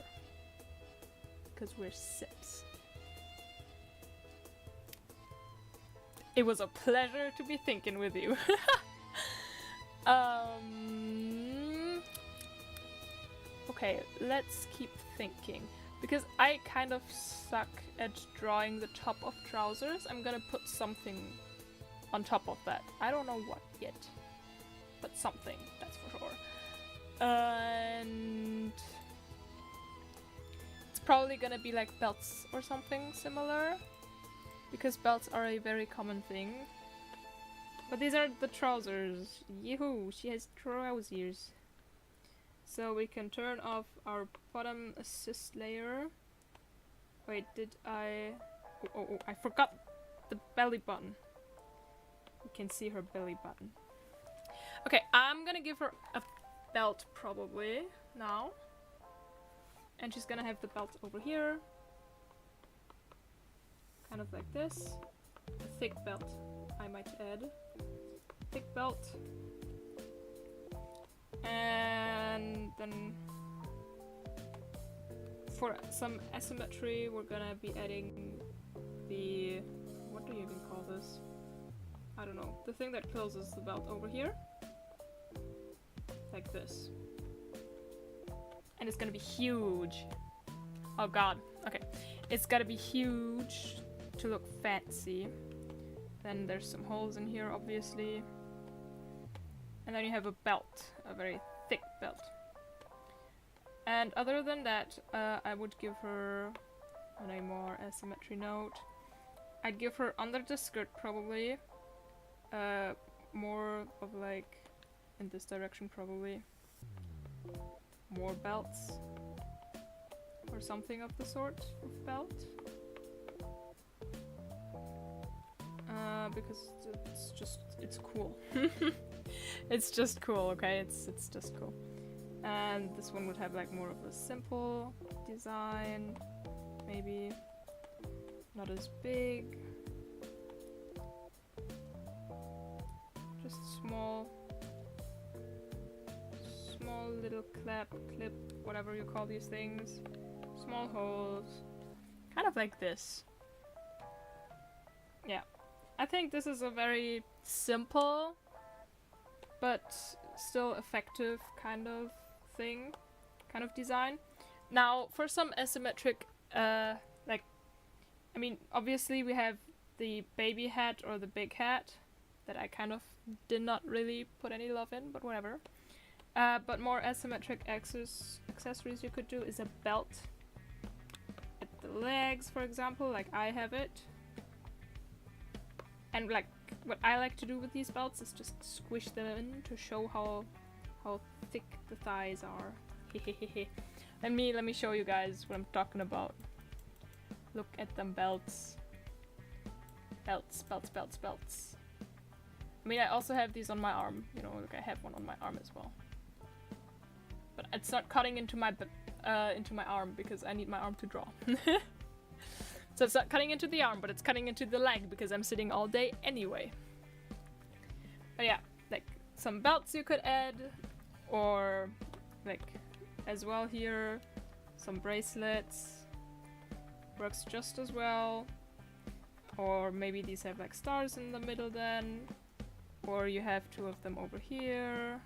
Because we're sips. It was a pleasure to be thinking with you. Okay, let's keep thinking. Because I kind of suck at drawing the top of trousers, I'm gonna put something on top of that. I don't know what yet, but something, that's for sure. And it's probably gonna be like belts or something similar, because belts are a very common thing. But these are the trousers. Yahoo! She has trousers. So we can turn off our bottom assist layer. Wait, did I... Oh, I forgot the belly button. You can see her belly button. Okay, I'm gonna give her a belt probably now. And she's gonna have the belt over here. Kind of like this. A thick belt, I might add. Thick belt. And then for some asymmetry, we're gonna be adding the... what do you even call this? I don't know. The thing that closes the belt over here. Like this. And it's gonna be huge. Oh god. Okay. It's gotta be huge to look fancy. Then there's some holes in here, obviously. And then you have a belt, a very thick belt. And other than that, I would give her, on a more asymmetry note, I'd give her under the skirt probably, more of like, in this direction probably, more belts, or something of the sort of belt. Because it's cool. It's just cool, okay? It's just cool. And this one would have like more of a simple design, maybe not as big. Just small little clip, whatever you call these things. Small holes. Kind of like this. Yeah. I think this is a very simple but still effective kind of thing, kind of design. Now, for some asymmetric, like, I mean, obviously we have the baby hat or the big hat that I kind of did not really put any love in, but whatever. But more asymmetric accessories you could do is a belt at the legs, for example, like I have it. And like what I like to do with these belts is just squish them in to show how thick the thighs are. let me show you guys what I'm talking about. Look at them belts. Belts. I mean, I also have these on my arm. You know, like I have one on my arm as well. But it's not cutting into my arm because I need my arm to draw. So it's not cutting into the arm, but it's cutting into the leg because I'm sitting all day anyway. But yeah, like some belts you could add, or like as well here, some bracelets works just as well. Or maybe these have like stars in the middle then, or you have two of them over here,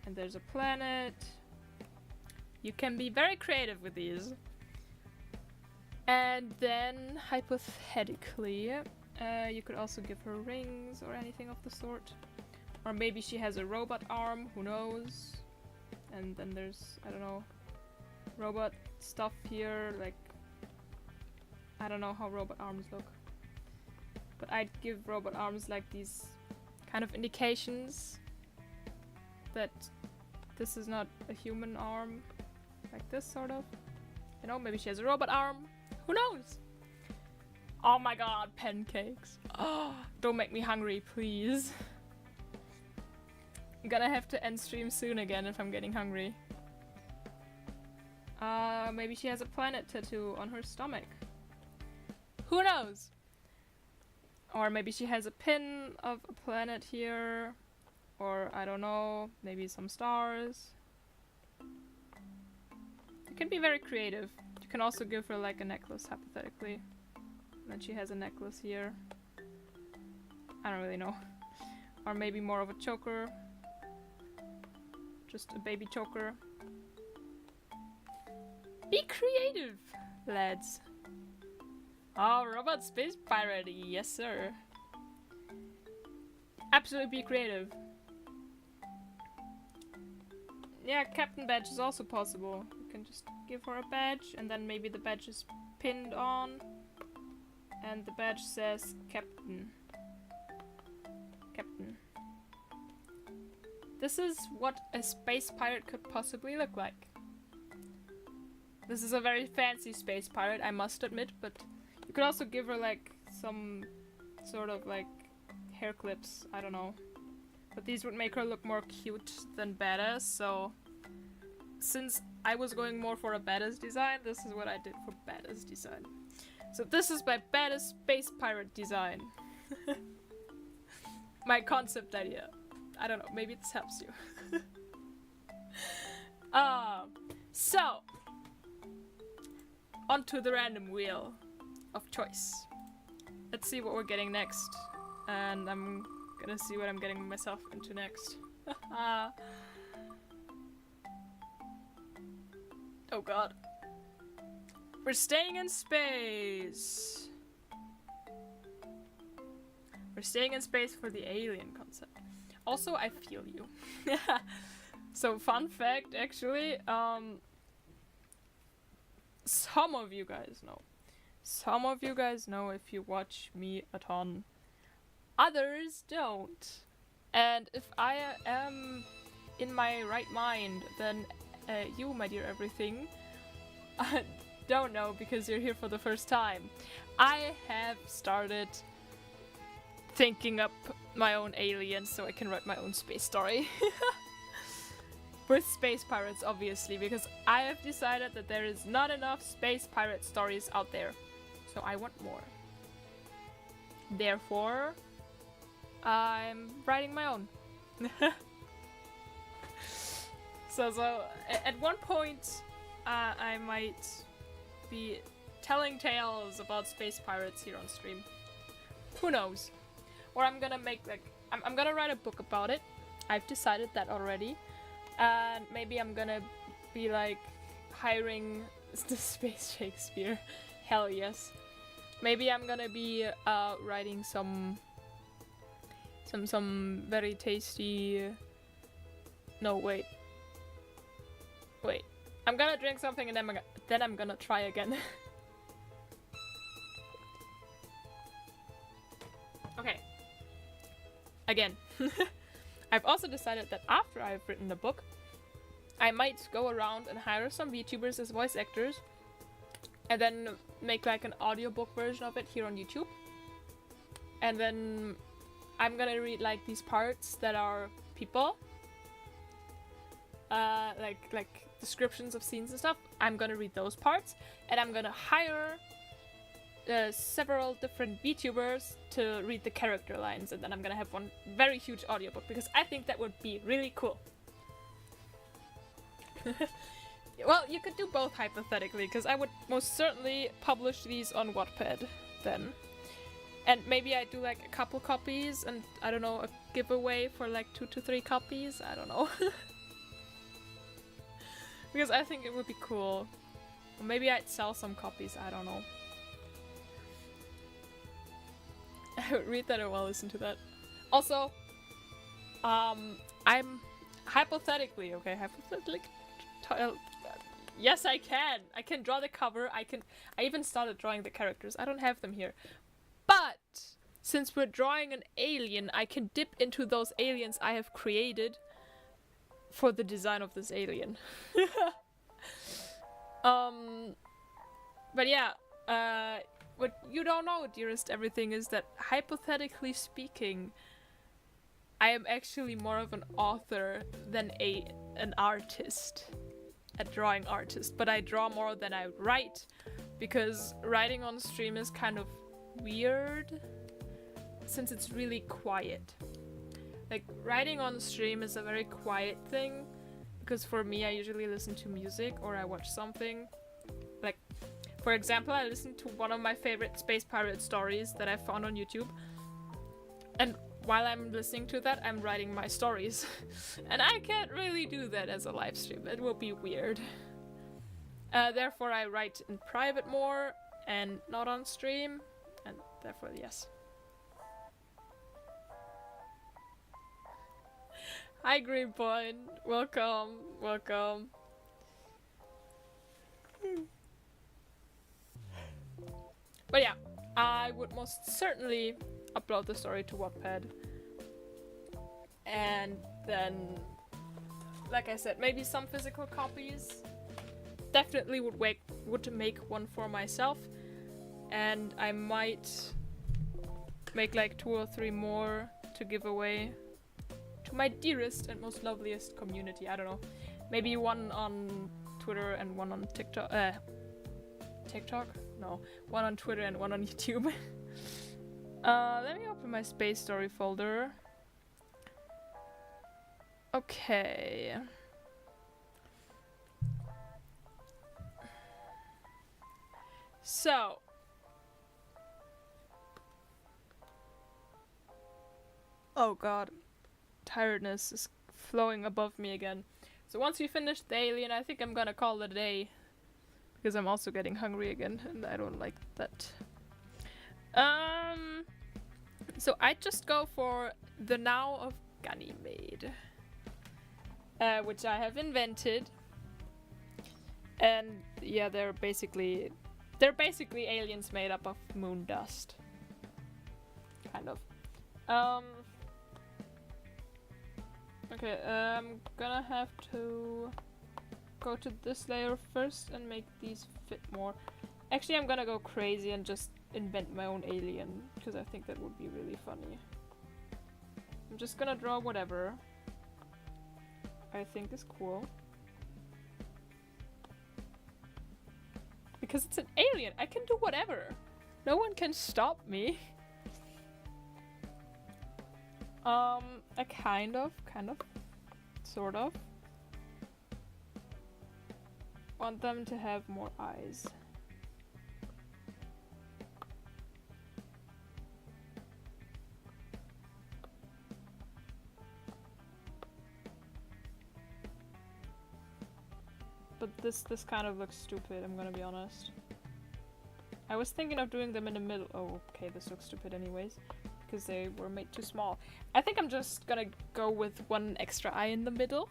and there's a planet. You can be very creative with these. And then, hypothetically, you could also give her rings or anything of the sort. Or maybe she has a robot arm, who knows? And then there's, I don't know, robot stuff here, like, I don't know how robot arms look. But I'd give robot arms like these kind of indications that this is not a human arm. Like this, sort of. You know, maybe she has a robot arm. Who knows? Oh my god, pancakes. Oh, don't make me hungry, please. I'm gonna have to end stream soon again if I'm getting hungry. Maybe she has a planet tattoo on her stomach. Who knows? Or maybe she has a pin of a planet here. Or, I don't know, maybe some stars. You can be very creative. You can also give her like a necklace, hypothetically. And then she has a necklace here. I don't really know. Or maybe more of a choker. Just a baby choker. Be creative, lads. Oh, robot space pirate, yes sir. Absolutely be creative. Yeah, captain badge is also possible. You can just give her a badge, and then maybe the badge is pinned on, and the badge says captain. Captain. This is what a space pirate could possibly look like. This is a very fancy space pirate, I must admit, but you could also give her like some sort of like hair clips, I don't know. But these would make her look more cute than badass, so since I was going more for a badass design, this is what I did for badass design. So this is my badass space pirate design. My concept idea. I don't know, maybe this helps you. So, onto the random wheel of choice. Let's see what we're getting next. And I'm gonna see what I'm getting myself into next. Oh god. We're staying in space. We're staying in space for the alien concept. Also, I feel you. So, fun fact, actually, some of you guys know. Some of you guys know if you watch me a ton. Others don't. And if I am in my right mind, then you, my dear everything, don't know because you're here for the first time. I have started thinking up my own aliens so I can write my own space story. With space pirates, obviously, because I have decided that there is not enough space pirate stories out there. So I want more. Therefore, I'm writing my own. So at one point, I might be telling tales about space pirates here on stream. Who knows? Or I'm gonna make like I'm gonna write a book about it. I've decided that already. And maybe I'm gonna be like hiring the Space Shakespeare. Hell yes. Maybe I'm gonna be writing some very tasty. No, wait. I'm gonna drink something and then I'm gonna try again. again. I've also decided that after I've written the book, I might go around and hire some VTubers as voice actors and then make like an audiobook version of it here on YouTube. And then I'm gonna read like these parts that are people, like descriptions of scenes and stuff. I'm gonna read those parts, and I'm gonna hire several different VTubers to read the character lines, and then I'm gonna have one very huge audiobook because I think that would be really cool. Well, you could do both hypothetically, because I would most certainly publish these on Wattpad then. And maybe I do like a couple copies and, I don't know, a giveaway for like 2 to 3 copies, I don't know. Because I think it would be cool. Or maybe I'd sell some copies, I don't know. I would read that or well listen to that. Also, I'm hypothetically, okay, yes, I can. I can draw the cover. I even started drawing the characters. I don't have them here. But since we're drawing an alien, I can dip into those aliens I have created for the design of this alien. But yeah, what you don't know, dearest everything, is that hypothetically speaking, I am actually more of an author than an artist. A drawing artist, but I draw more than I write because writing on stream is kind of weird since it's really quiet. Like, writing on stream is a very quiet thing because for me I usually listen to music or I watch something. Like, for example, I listened to one of my favorite space pirate stories that I found on YouTube, and while I'm listening to that, I'm writing my stories. And I can't really do that as a live stream. It will be weird. Therefore, I write in private more and not on stream. And therefore, yes. Hi, Greenpoint. Welcome. Welcome. But yeah, I would most certainly upload the story to Wattpad, and then, like I said, maybe some physical copies. Definitely would make one for myself, and I might make like 2 or 3 more to give away to my dearest and most loveliest community. I don't know, maybe one on Twitter and one on TikTok. TikTok? No, one on Twitter and one on YouTube. Let me open my space story folder. Okay. So. Oh god. Tiredness is flowing above me again. So once we finish the alien, I think I'm gonna call it a day. Because I'm also getting hungry again, and I don't like that. So I just go for the Now of Ganymede, which I have invented, and yeah, they're basically aliens made up of moon dust, kind of. Okay, I'm gonna have to go to this layer first and make these fit more. Actually, I'm gonna go crazy and just invent my own alien, because I think that would be really funny. I'm just gonna draw whatever I think is cool. Because it's an alien, I can do whatever. No one can stop me. I kind of, sort of want them to have more eyes. But this kind of looks stupid, I'm gonna be honest. I was thinking of doing them in the middle. Oh, okay, this looks stupid anyways, because they were made too small. I think I'm just gonna go with one extra eye in the middle.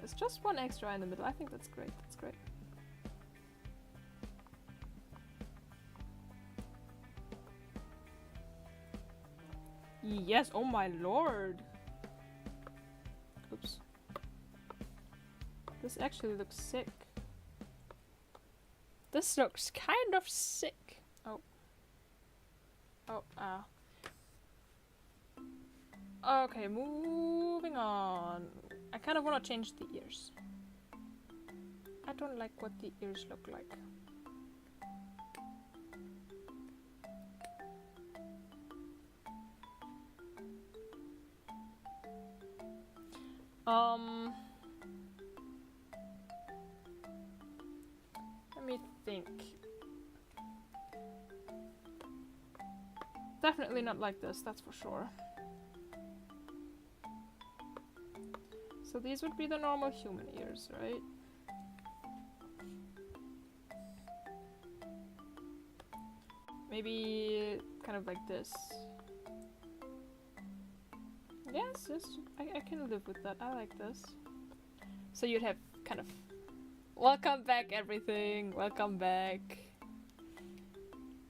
Yes, just one extra eye in the middle. I think that's great. That's great. Yes, oh my lord. Oops. This actually looks sick. This looks kind of sick. Oh. Oh, ah. Okay, moving on. I kind of want to change the ears. I don't like what the ears look like. Let me think. Definitely not like this, that's for sure. So these would be the normal human ears, right? Maybe kind of like this. Yes, yes, I can live with that. I like this. So you'd have kind of... Welcome back, everything. Welcome back.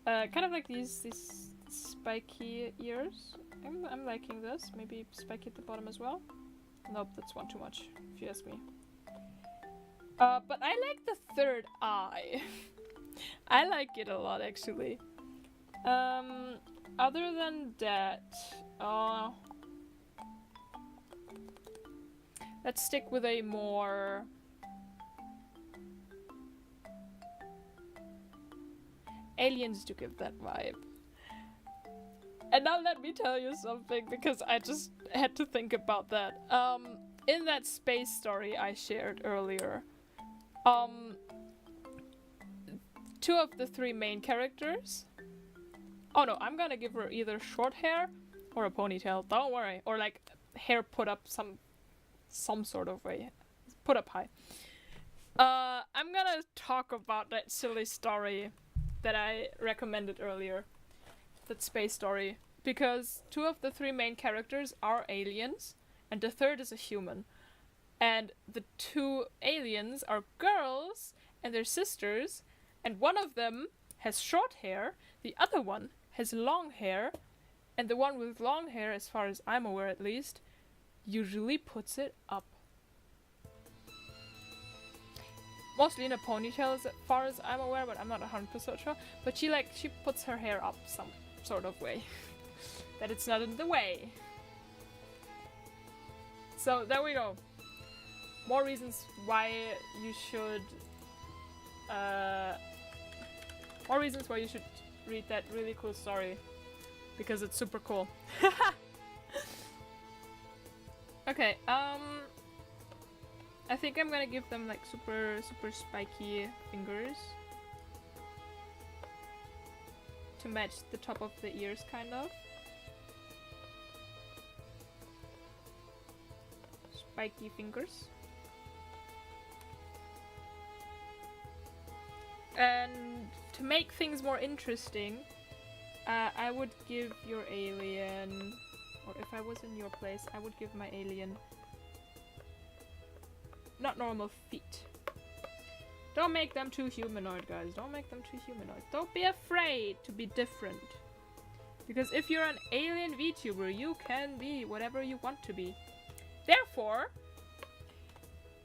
Kind of like these spiky ears. I'm liking this. Maybe spiky at the bottom as well. Nope, that's one too much, if you ask me. But I like the third eye. I like it a lot, actually. Other than that, let's stick with a more... aliens to give that vibe. And now let me tell you something, because I just had to think about that. In that space story I shared earlier, two of the three main characters... Oh no, I'm gonna give her either short hair or a ponytail, don't worry. Or like hair put up some sort of way. Put up high. I'm gonna talk about that silly story that I recommended earlier. That space story. Because two of the three main characters are aliens, and the third is a human. And the two aliens are girls, and they're sisters, and one of them has short hair, the other one has long hair, and the one with long hair, as far as I'm aware at least, usually puts it up. Mostly in a ponytail as far as I'm aware, but I'm not 100% sure. But she puts her hair up some sort of way. That it's not in the way. So there we go. More reasons why you should read that really cool story. Because it's super cool. Okay, I think I'm gonna give them like super spiky fingers to match the top of the ears, kind of. Spiky fingers. And to make things more interesting, I would give your alien, or if I was in your place, I would give my alien not normal feet. Don't make them too humanoid, guys. Don't make them too humanoid. Don't be afraid to be different. Because if you're an alien VTuber, you can be whatever you want to be. Therefore,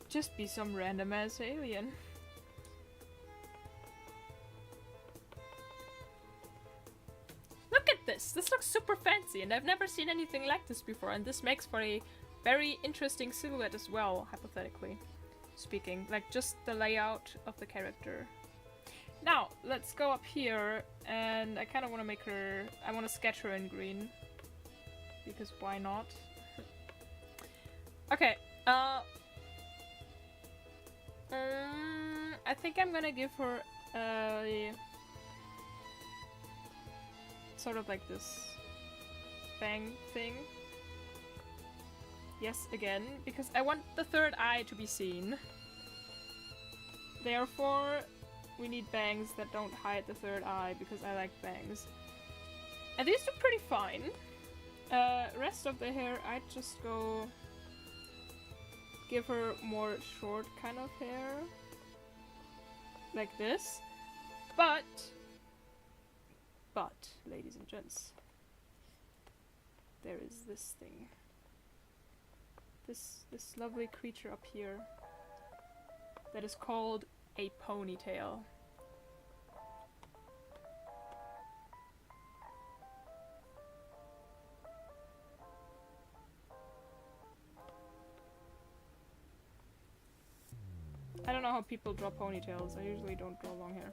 just be some random ass alien. Look at this! This looks super fancy, and I've never seen anything like this before, and this makes for a very interesting silhouette as well, hypothetically speaking. Like, just the layout of the character. Now, let's go up here, and I kind of want to make her... I want to sketch her in green. Because why not? Okay, I think I'm gonna give her a... sort of like this bang thing. Yes, again, because I want the third eye to be seen. Therefore, we need bangs that don't hide the third eye, because I like bangs. And these look pretty fine. Rest of the hair, I'd just go give her more short kind of hair. Like this. But, ladies and gents, there is this thing. This lovely creature up here that is called a ponytail. I don't know how people draw ponytails. I usually don't draw long hair.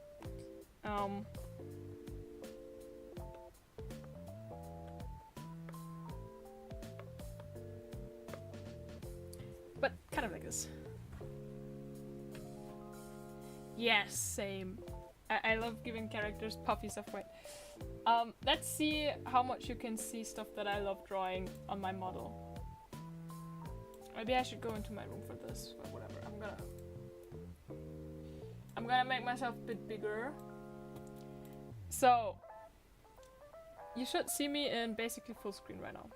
But kind of like this. Yes, same. I love giving characters puffy stuff. Right. Let's see how much you can see stuff that I love drawing on my model. Maybe I should go into my room for this, but whatever. I'm gonna make myself a bit bigger. So, you should see me in basically full screen right now.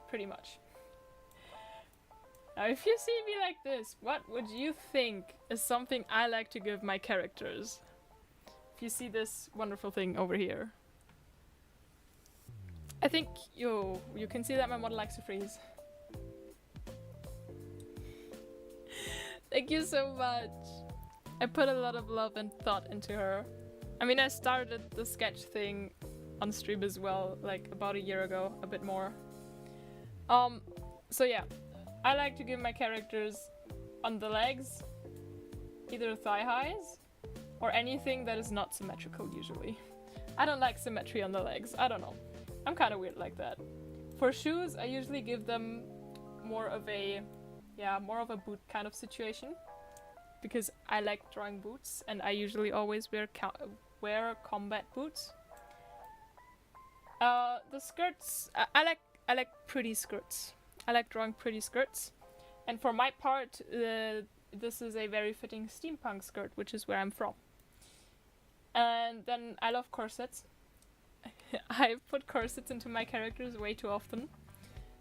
Pretty much. Now, if you see me like this, what would you think is something I like to give my characters? If you see this wonderful thing over here. I think you can see that my model likes to freeze. Thank you so much. I put a lot of love and thought into her. I mean, I started the sketch thing on stream as well, like about a year ago, a bit more. So yeah, I like to give my characters on the legs, either thigh highs, or anything that is not symmetrical usually. I don't like symmetry on the legs, I don't know. I'm kind of weird like that. For shoes, I usually give them more of a boot kind of situation. Because I like drawing boots, and I usually always wear combat boots. The skirts, I like pretty skirts. I like drawing pretty skirts, and for my part, this is a very fitting steampunk skirt, which is where I'm from. And then I love corsets. I put corsets into my characters way too often,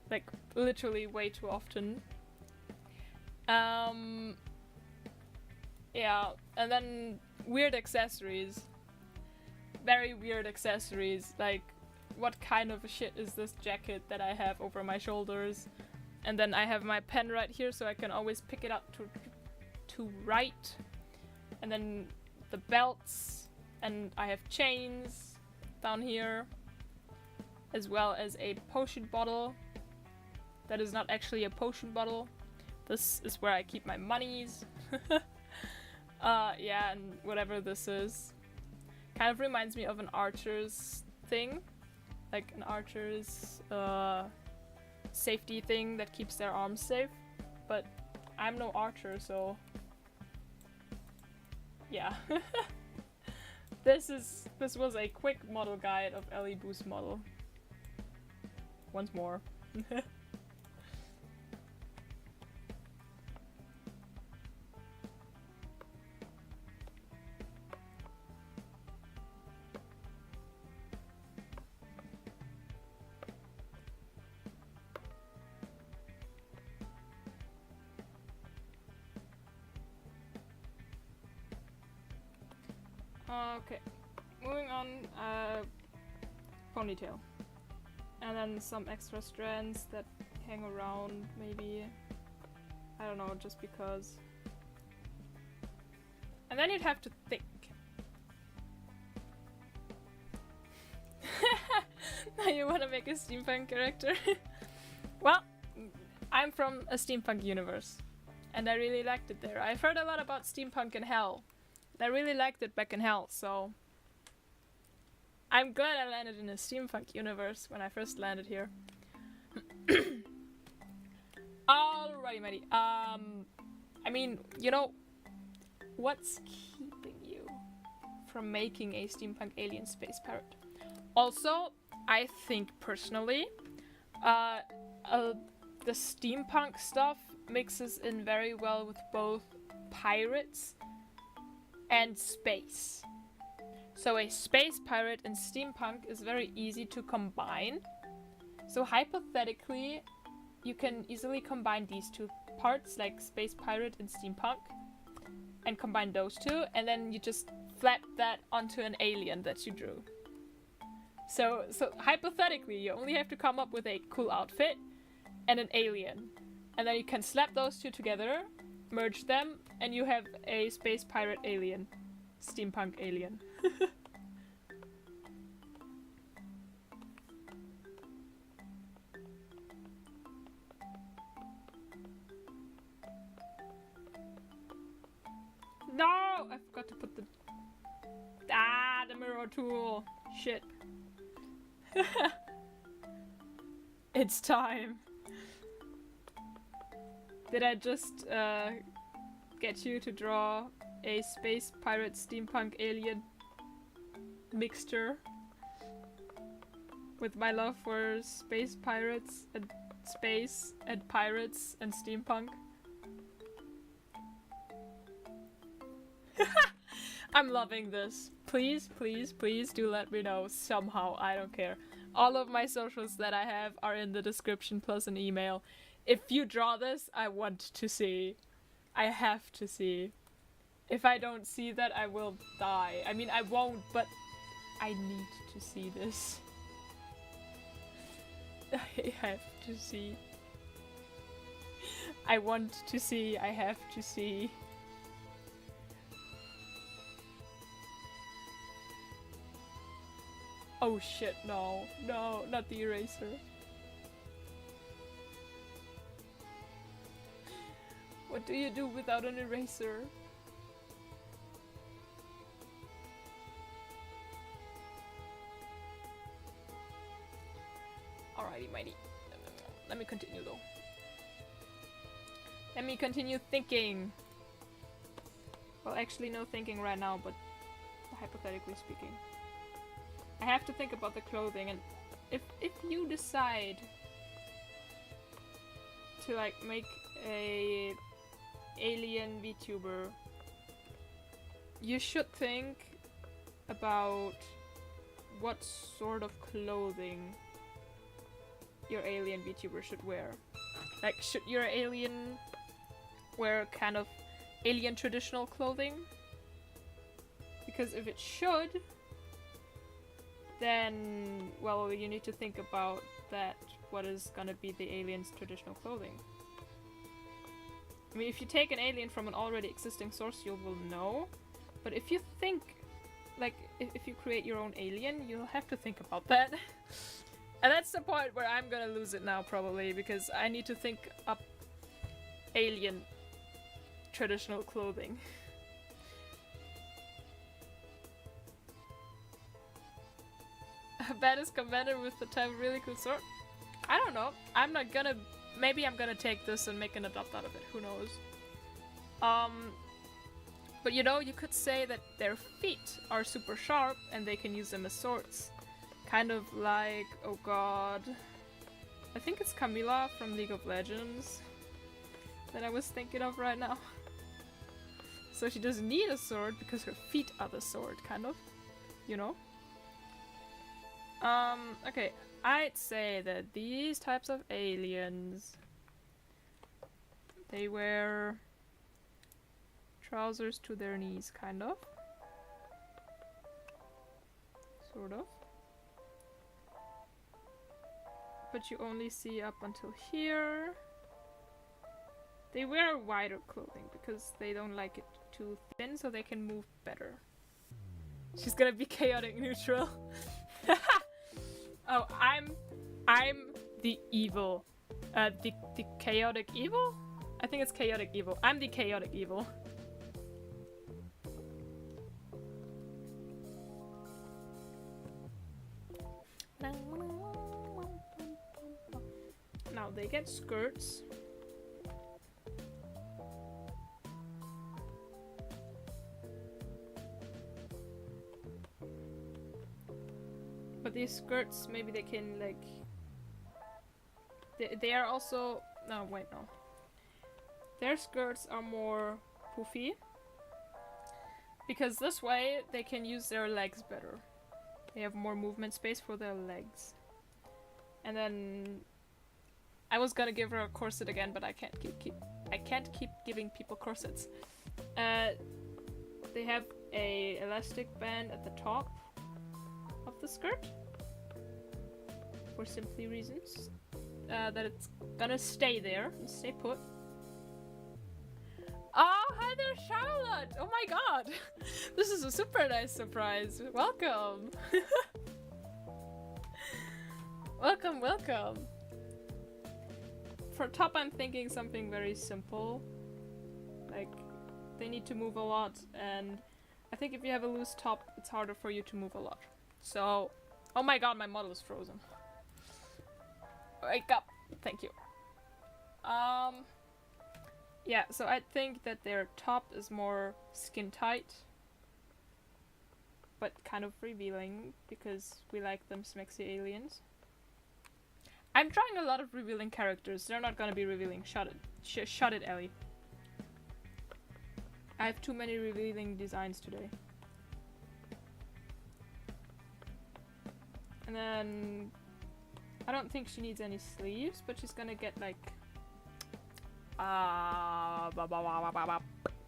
like literally way too often. Yeah, and then weird accessories. Very weird accessories, like what kind of shit is this jacket that I have over my shoulders? And then I have my pen right here so I can always pick it up to write. And then the belts, and I have chains down here, as well as a potion bottle. That is not actually a potion bottle. This is where I keep my monies. Yeah, and whatever this is. Kind of reminds me of an archer's thing. Like an archer's safety thing that keeps their arms safe. But I'm no archer, so... yeah. This was a quick model guide of Ellie Boo's model. Once more. Okay, moving on, ponytail. And then some extra strands that hang around, maybe. I don't know, just because. And then you'd have to think. Now you want to make a steampunk character? Well, I'm from a steampunk universe. And I really liked it there. I've heard a lot about steampunk in Hell. I really liked it back in Hell, so I'm glad I landed in a steampunk universe when I first landed here. Alrighty, matey. I mean, you know, what's keeping you from making a steampunk alien space pirate? Also, I think personally, the steampunk stuff mixes in very well with both pirates and space. So a space pirate and steampunk is very easy to combine. So hypothetically, you can easily combine these two parts, like space pirate and steampunk, and combine those two, and then you just flap that onto an alien that you drew. So hypothetically, you only have to come up with a cool outfit and an alien, and then you can slap those two together, merge them, and you have a space pirate alien, steampunk alien. No! I forgot to put the mirror tool. Shit. It's time. Did I just get you to draw a space pirate steampunk alien mixture with my love for space pirates and space and pirates and steampunk? I'm loving this. Please, please, please do let me know somehow. I don't care. All of my socials that I have are in the description plus an email. If you draw this, I want to see. I have to see. If I don't see that, I will die. I mean, I won't, but I need to see this. I have to see. I want to see. I have to see. Oh shit, no. No, not the eraser. What do you do without an eraser? Alrighty, mighty. Let me continue though. Let me continue thinking. Well, actually no thinking right now, but hypothetically speaking. I have to think about the clothing, and if you decide to like make a alien VTuber, you should think about what sort of clothing your alien VTuber should wear. Like, should your alien wear kind of alien traditional clothing? Because if it should, then, well, you need to think about that, what is gonna be the alien's traditional clothing. I mean, if you take an alien from an already existing source, you will know. But if you think, like, if you create your own alien, you'll have to think about that. And that's the point where I'm gonna lose it now, probably, because I need to think up alien traditional clothing. Baddest commander with the type of really cool sword? I don't know. I'm not gonna... Maybe I'm gonna take this and make an adopt out of it. Who knows? But you know, you could say that their feet are super sharp and they can use them as swords. Kind of like... Oh god. I think it's Camilla from League of Legends that I was thinking of right now. So she doesn't need a sword because her feet are the sword, kind of. You know? Okay, I'd say that these types of aliens, they wear trousers to their knees, kind of. Sort of. But you only see up until here. They wear wider clothing because they don't like it too thin, so they can move better. She's gonna be chaotic neutral. Oh, I'm the evil. The chaotic evil? I think it's chaotic evil. I'm the chaotic evil. Now they get skirts. But these skirts, maybe they can like... They are also... No, wait, no. Their skirts are more poofy. Because this way they can use their legs better. They have more movement space for their legs. And then... I was gonna give her a corset again, but I can't keep giving people corsets. They have a elastic band at the top of the skirt for simply reasons that it's gonna stay there and stay put. Oh, hi there, Charlotte! Oh my god! This is a super nice surprise. Welcome! Welcome, welcome! For top, I'm thinking something very simple. Like, they need to move a lot, and I think if you have a loose top, it's harder for you to move a lot. So, oh my god, my model is frozen. Wake up! Thank you. Yeah, so I think that their top is more skin tight, but kind of revealing, because we like them smexy aliens. I'm trying a lot of revealing characters. They're not gonna be revealing. Shut it. Shut it, Ellie. I have too many revealing designs today. And then I don't think she needs any sleeves, but she's gonna get like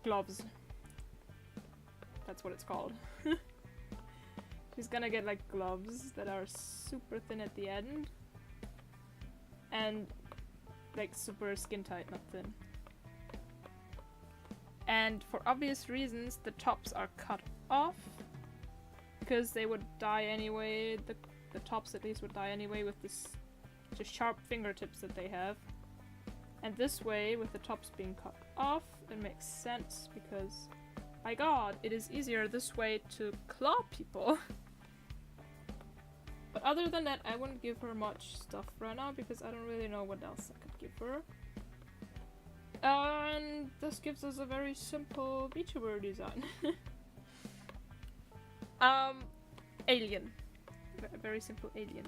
gloves. That's what it's called. She's gonna get like gloves that are super thin at the end. And like super skin tight, not thin. And for obvious reasons, the tops are cut off. Because they would die anyway, the tops at least would die anyway with this just sharp fingertips that they have. And this way, with the tops being cut off, it makes sense because, my god, it is easier this way to claw people. But other than that, I wouldn't give her much stuff right now because I don't really know what else I could give her. And this gives us a very simple VTuber design. Alien. A very simple alien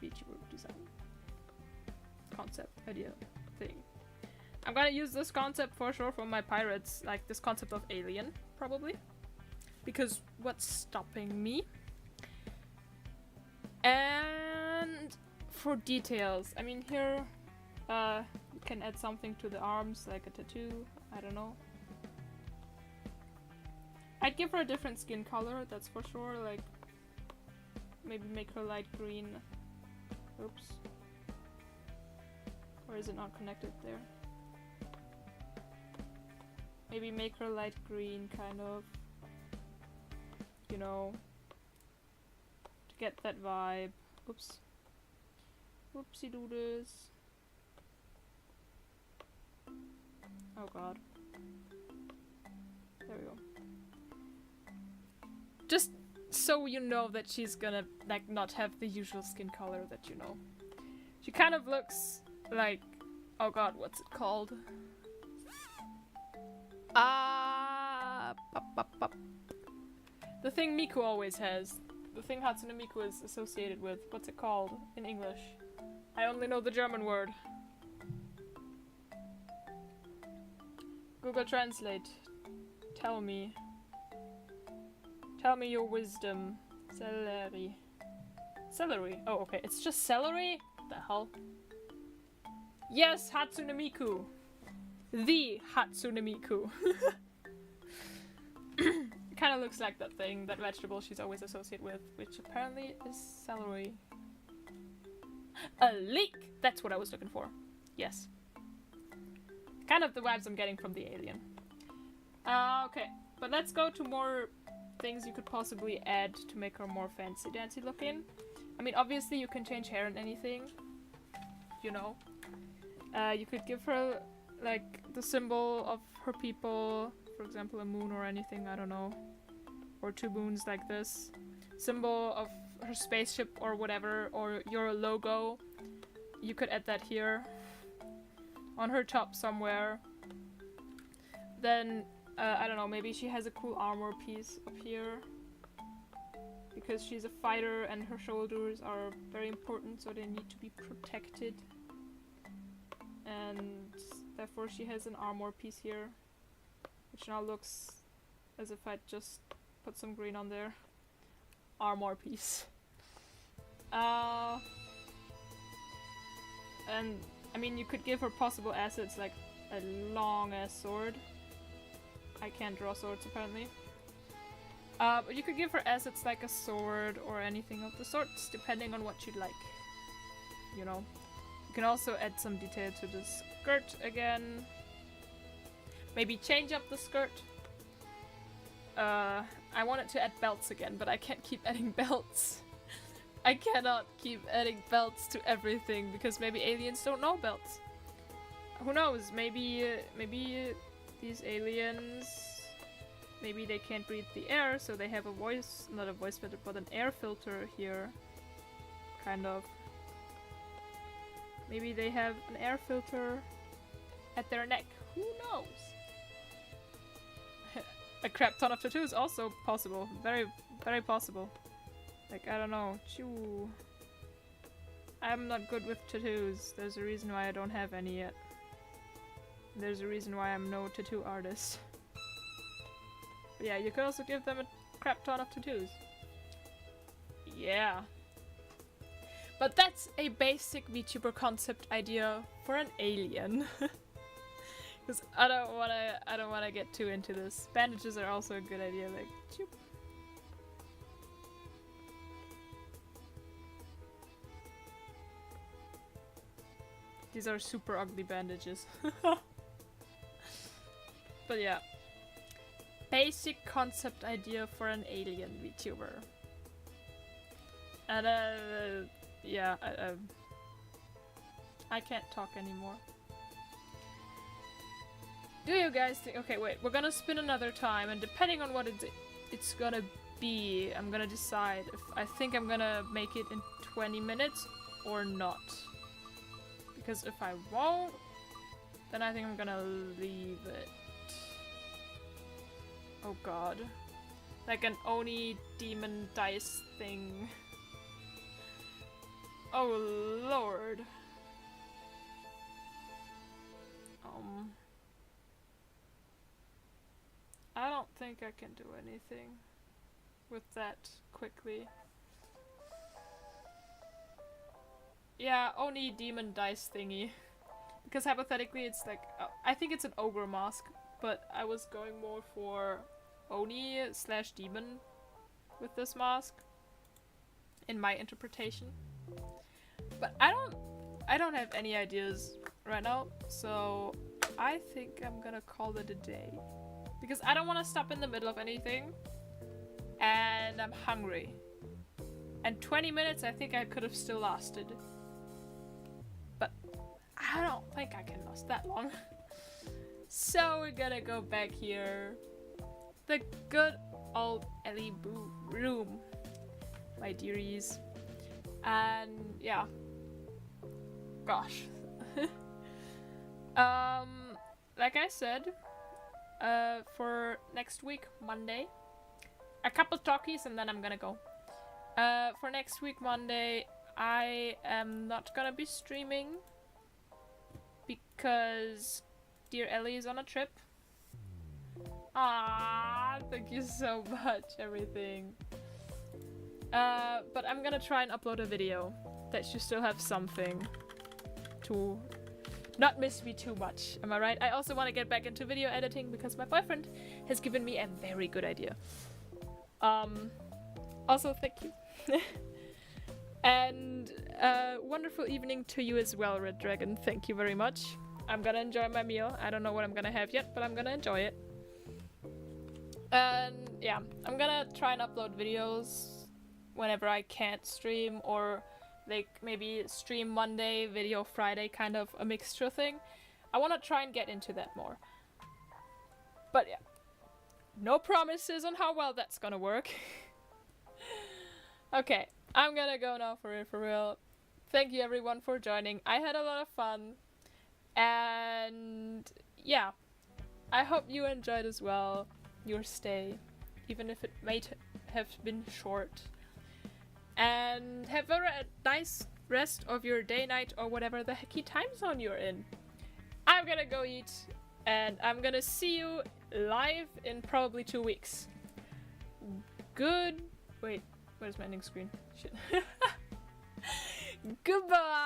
VTuber design. Concept, idea, thing. I'm gonna use this concept for sure for my pirates, like this concept of alien, probably. Because what's stopping me? And for details, I mean here, you can add something to the arms, like a tattoo, I don't know. I'd give her a different skin color, that's for sure, like maybe make her light green. Oops. Or is it not connected there? Maybe make her light green, kind of. You know. To get that vibe. Oops. Whoopsie doodles. Oh god. There we go. Just so you know that she's gonna, like, not have the usual skin color that you know. She kind of looks like... Oh god, what's it called? The thing Miku always has. The thing Hatsune Miku is associated with. What's it called in English? I only know the German word. Google Translate. Tell me. Tell me your wisdom. Celery. Celery. Oh, okay. It's just celery? What the hell? Yes, Hatsune Miku. The Hatsune Miku. Kind of looks like that thing, that vegetable she's always associated with, which apparently is celery. A leek! That's what I was looking for. Yes. Kind of the vibes I'm getting from the alien. Okay, but let's go to more things you could possibly add to make her more fancy-dancy looking. I mean, obviously you can change hair and anything, you know. You could give her, like, the symbol of her people, for example a moon or anything, I don't know. Or two moons like this. Symbol of her spaceship or whatever, or your logo. You could add that here. On her top somewhere. Then, I don't know, maybe she has a cool armor piece up here. Because she's a fighter and her shoulders are very important, so they need to be protected. And therefore she has an armor piece here. Which now looks as if I'd just put some green on there. Armor piece. And I mean, you could give her possible assets like a long ass sword. I can't draw swords apparently. But you could give her assets like a sword or anything of the sorts, depending on what you'd like. You know. You can also add some detail to the skirt again. Maybe change up the skirt. I wanted to add belts again, but I can't keep adding belts. I cannot keep adding belts to everything because maybe aliens don't know belts. Who knows? Maybe these aliens, maybe they can't breathe the air, so they have a voice, not a voice filter, but an air filter here. Kind of. Maybe they have an air filter at their neck. Who knows? A crap ton of tattoos also possible. Very, very possible. Like, I don't know. Choo. I'm not good with tattoos. There's a reason why I don't have any yet. There's a reason why I'm no tattoo artist. But yeah, you could also give them a crap ton of tattoos. Yeah. But that's a basic VTuber concept idea for an alien. Because I don't wanna get too into this. Bandages are also a good idea, like choop. These are super ugly bandages. But yeah. Basic concept idea for an alien VTuber. And yeah, I can't talk anymore. Do you guys think— okay, wait, we're gonna spin another time, and depending on what it's gonna be, I'm gonna decide if I think I'm gonna make it in 20 minutes or not. Because if I won't, then I think I'm gonna leave it. Oh god. Like an Oni demon dice thing. Oh lord. I don't think I can do anything with that quickly. Yeah, Oni demon dice thingy. Because hypothetically it's like, I think it's an ogre mask, but I was going more for Oni / demon with this mask in my interpretation. But I don't have any ideas right now, so I think I'm gonna call it a day. Because I don't want to stop in the middle of anything, and I'm hungry. And 20 minutes I think I could have still lasted. But I don't think I can last that long. So we're gonna go back here. The good old Ellie Boo room, my dearies. And yeah. Gosh. Like I said, for next week, Monday, a couple talkies and then I'm gonna go. For next week, Monday, I am not gonna be streaming because dear Ellie is on a trip. Ah, thank you so much, everything. But I'm gonna try and upload a video that should still have something to not miss me too much. Am I right? I also want to get back into video editing because my boyfriend has given me a very good idea. Also, thank you. And wonderful evening to you as well, Red Dragon. Thank you very much. I'm gonna enjoy my meal. I don't know what I'm gonna have yet, but I'm gonna enjoy it. And yeah, I'm gonna try and upload videos whenever I can't stream, or like maybe stream Monday, video Friday, kind of a mixture thing. I want to try and get into that more. But yeah, no promises on how well that's gonna work. Okay, I'm gonna go now for real. Thank you everyone for joining. I had a lot of fun. And yeah, I hope you enjoyed as well your stay, even if it might have been short. And have a nice rest of your day, night, or whatever the hecky time zone you're in. I'm gonna go eat, and I'm gonna see you live in probably 2 weeks. Wait, where's my ending screen? Shit. Goodbye!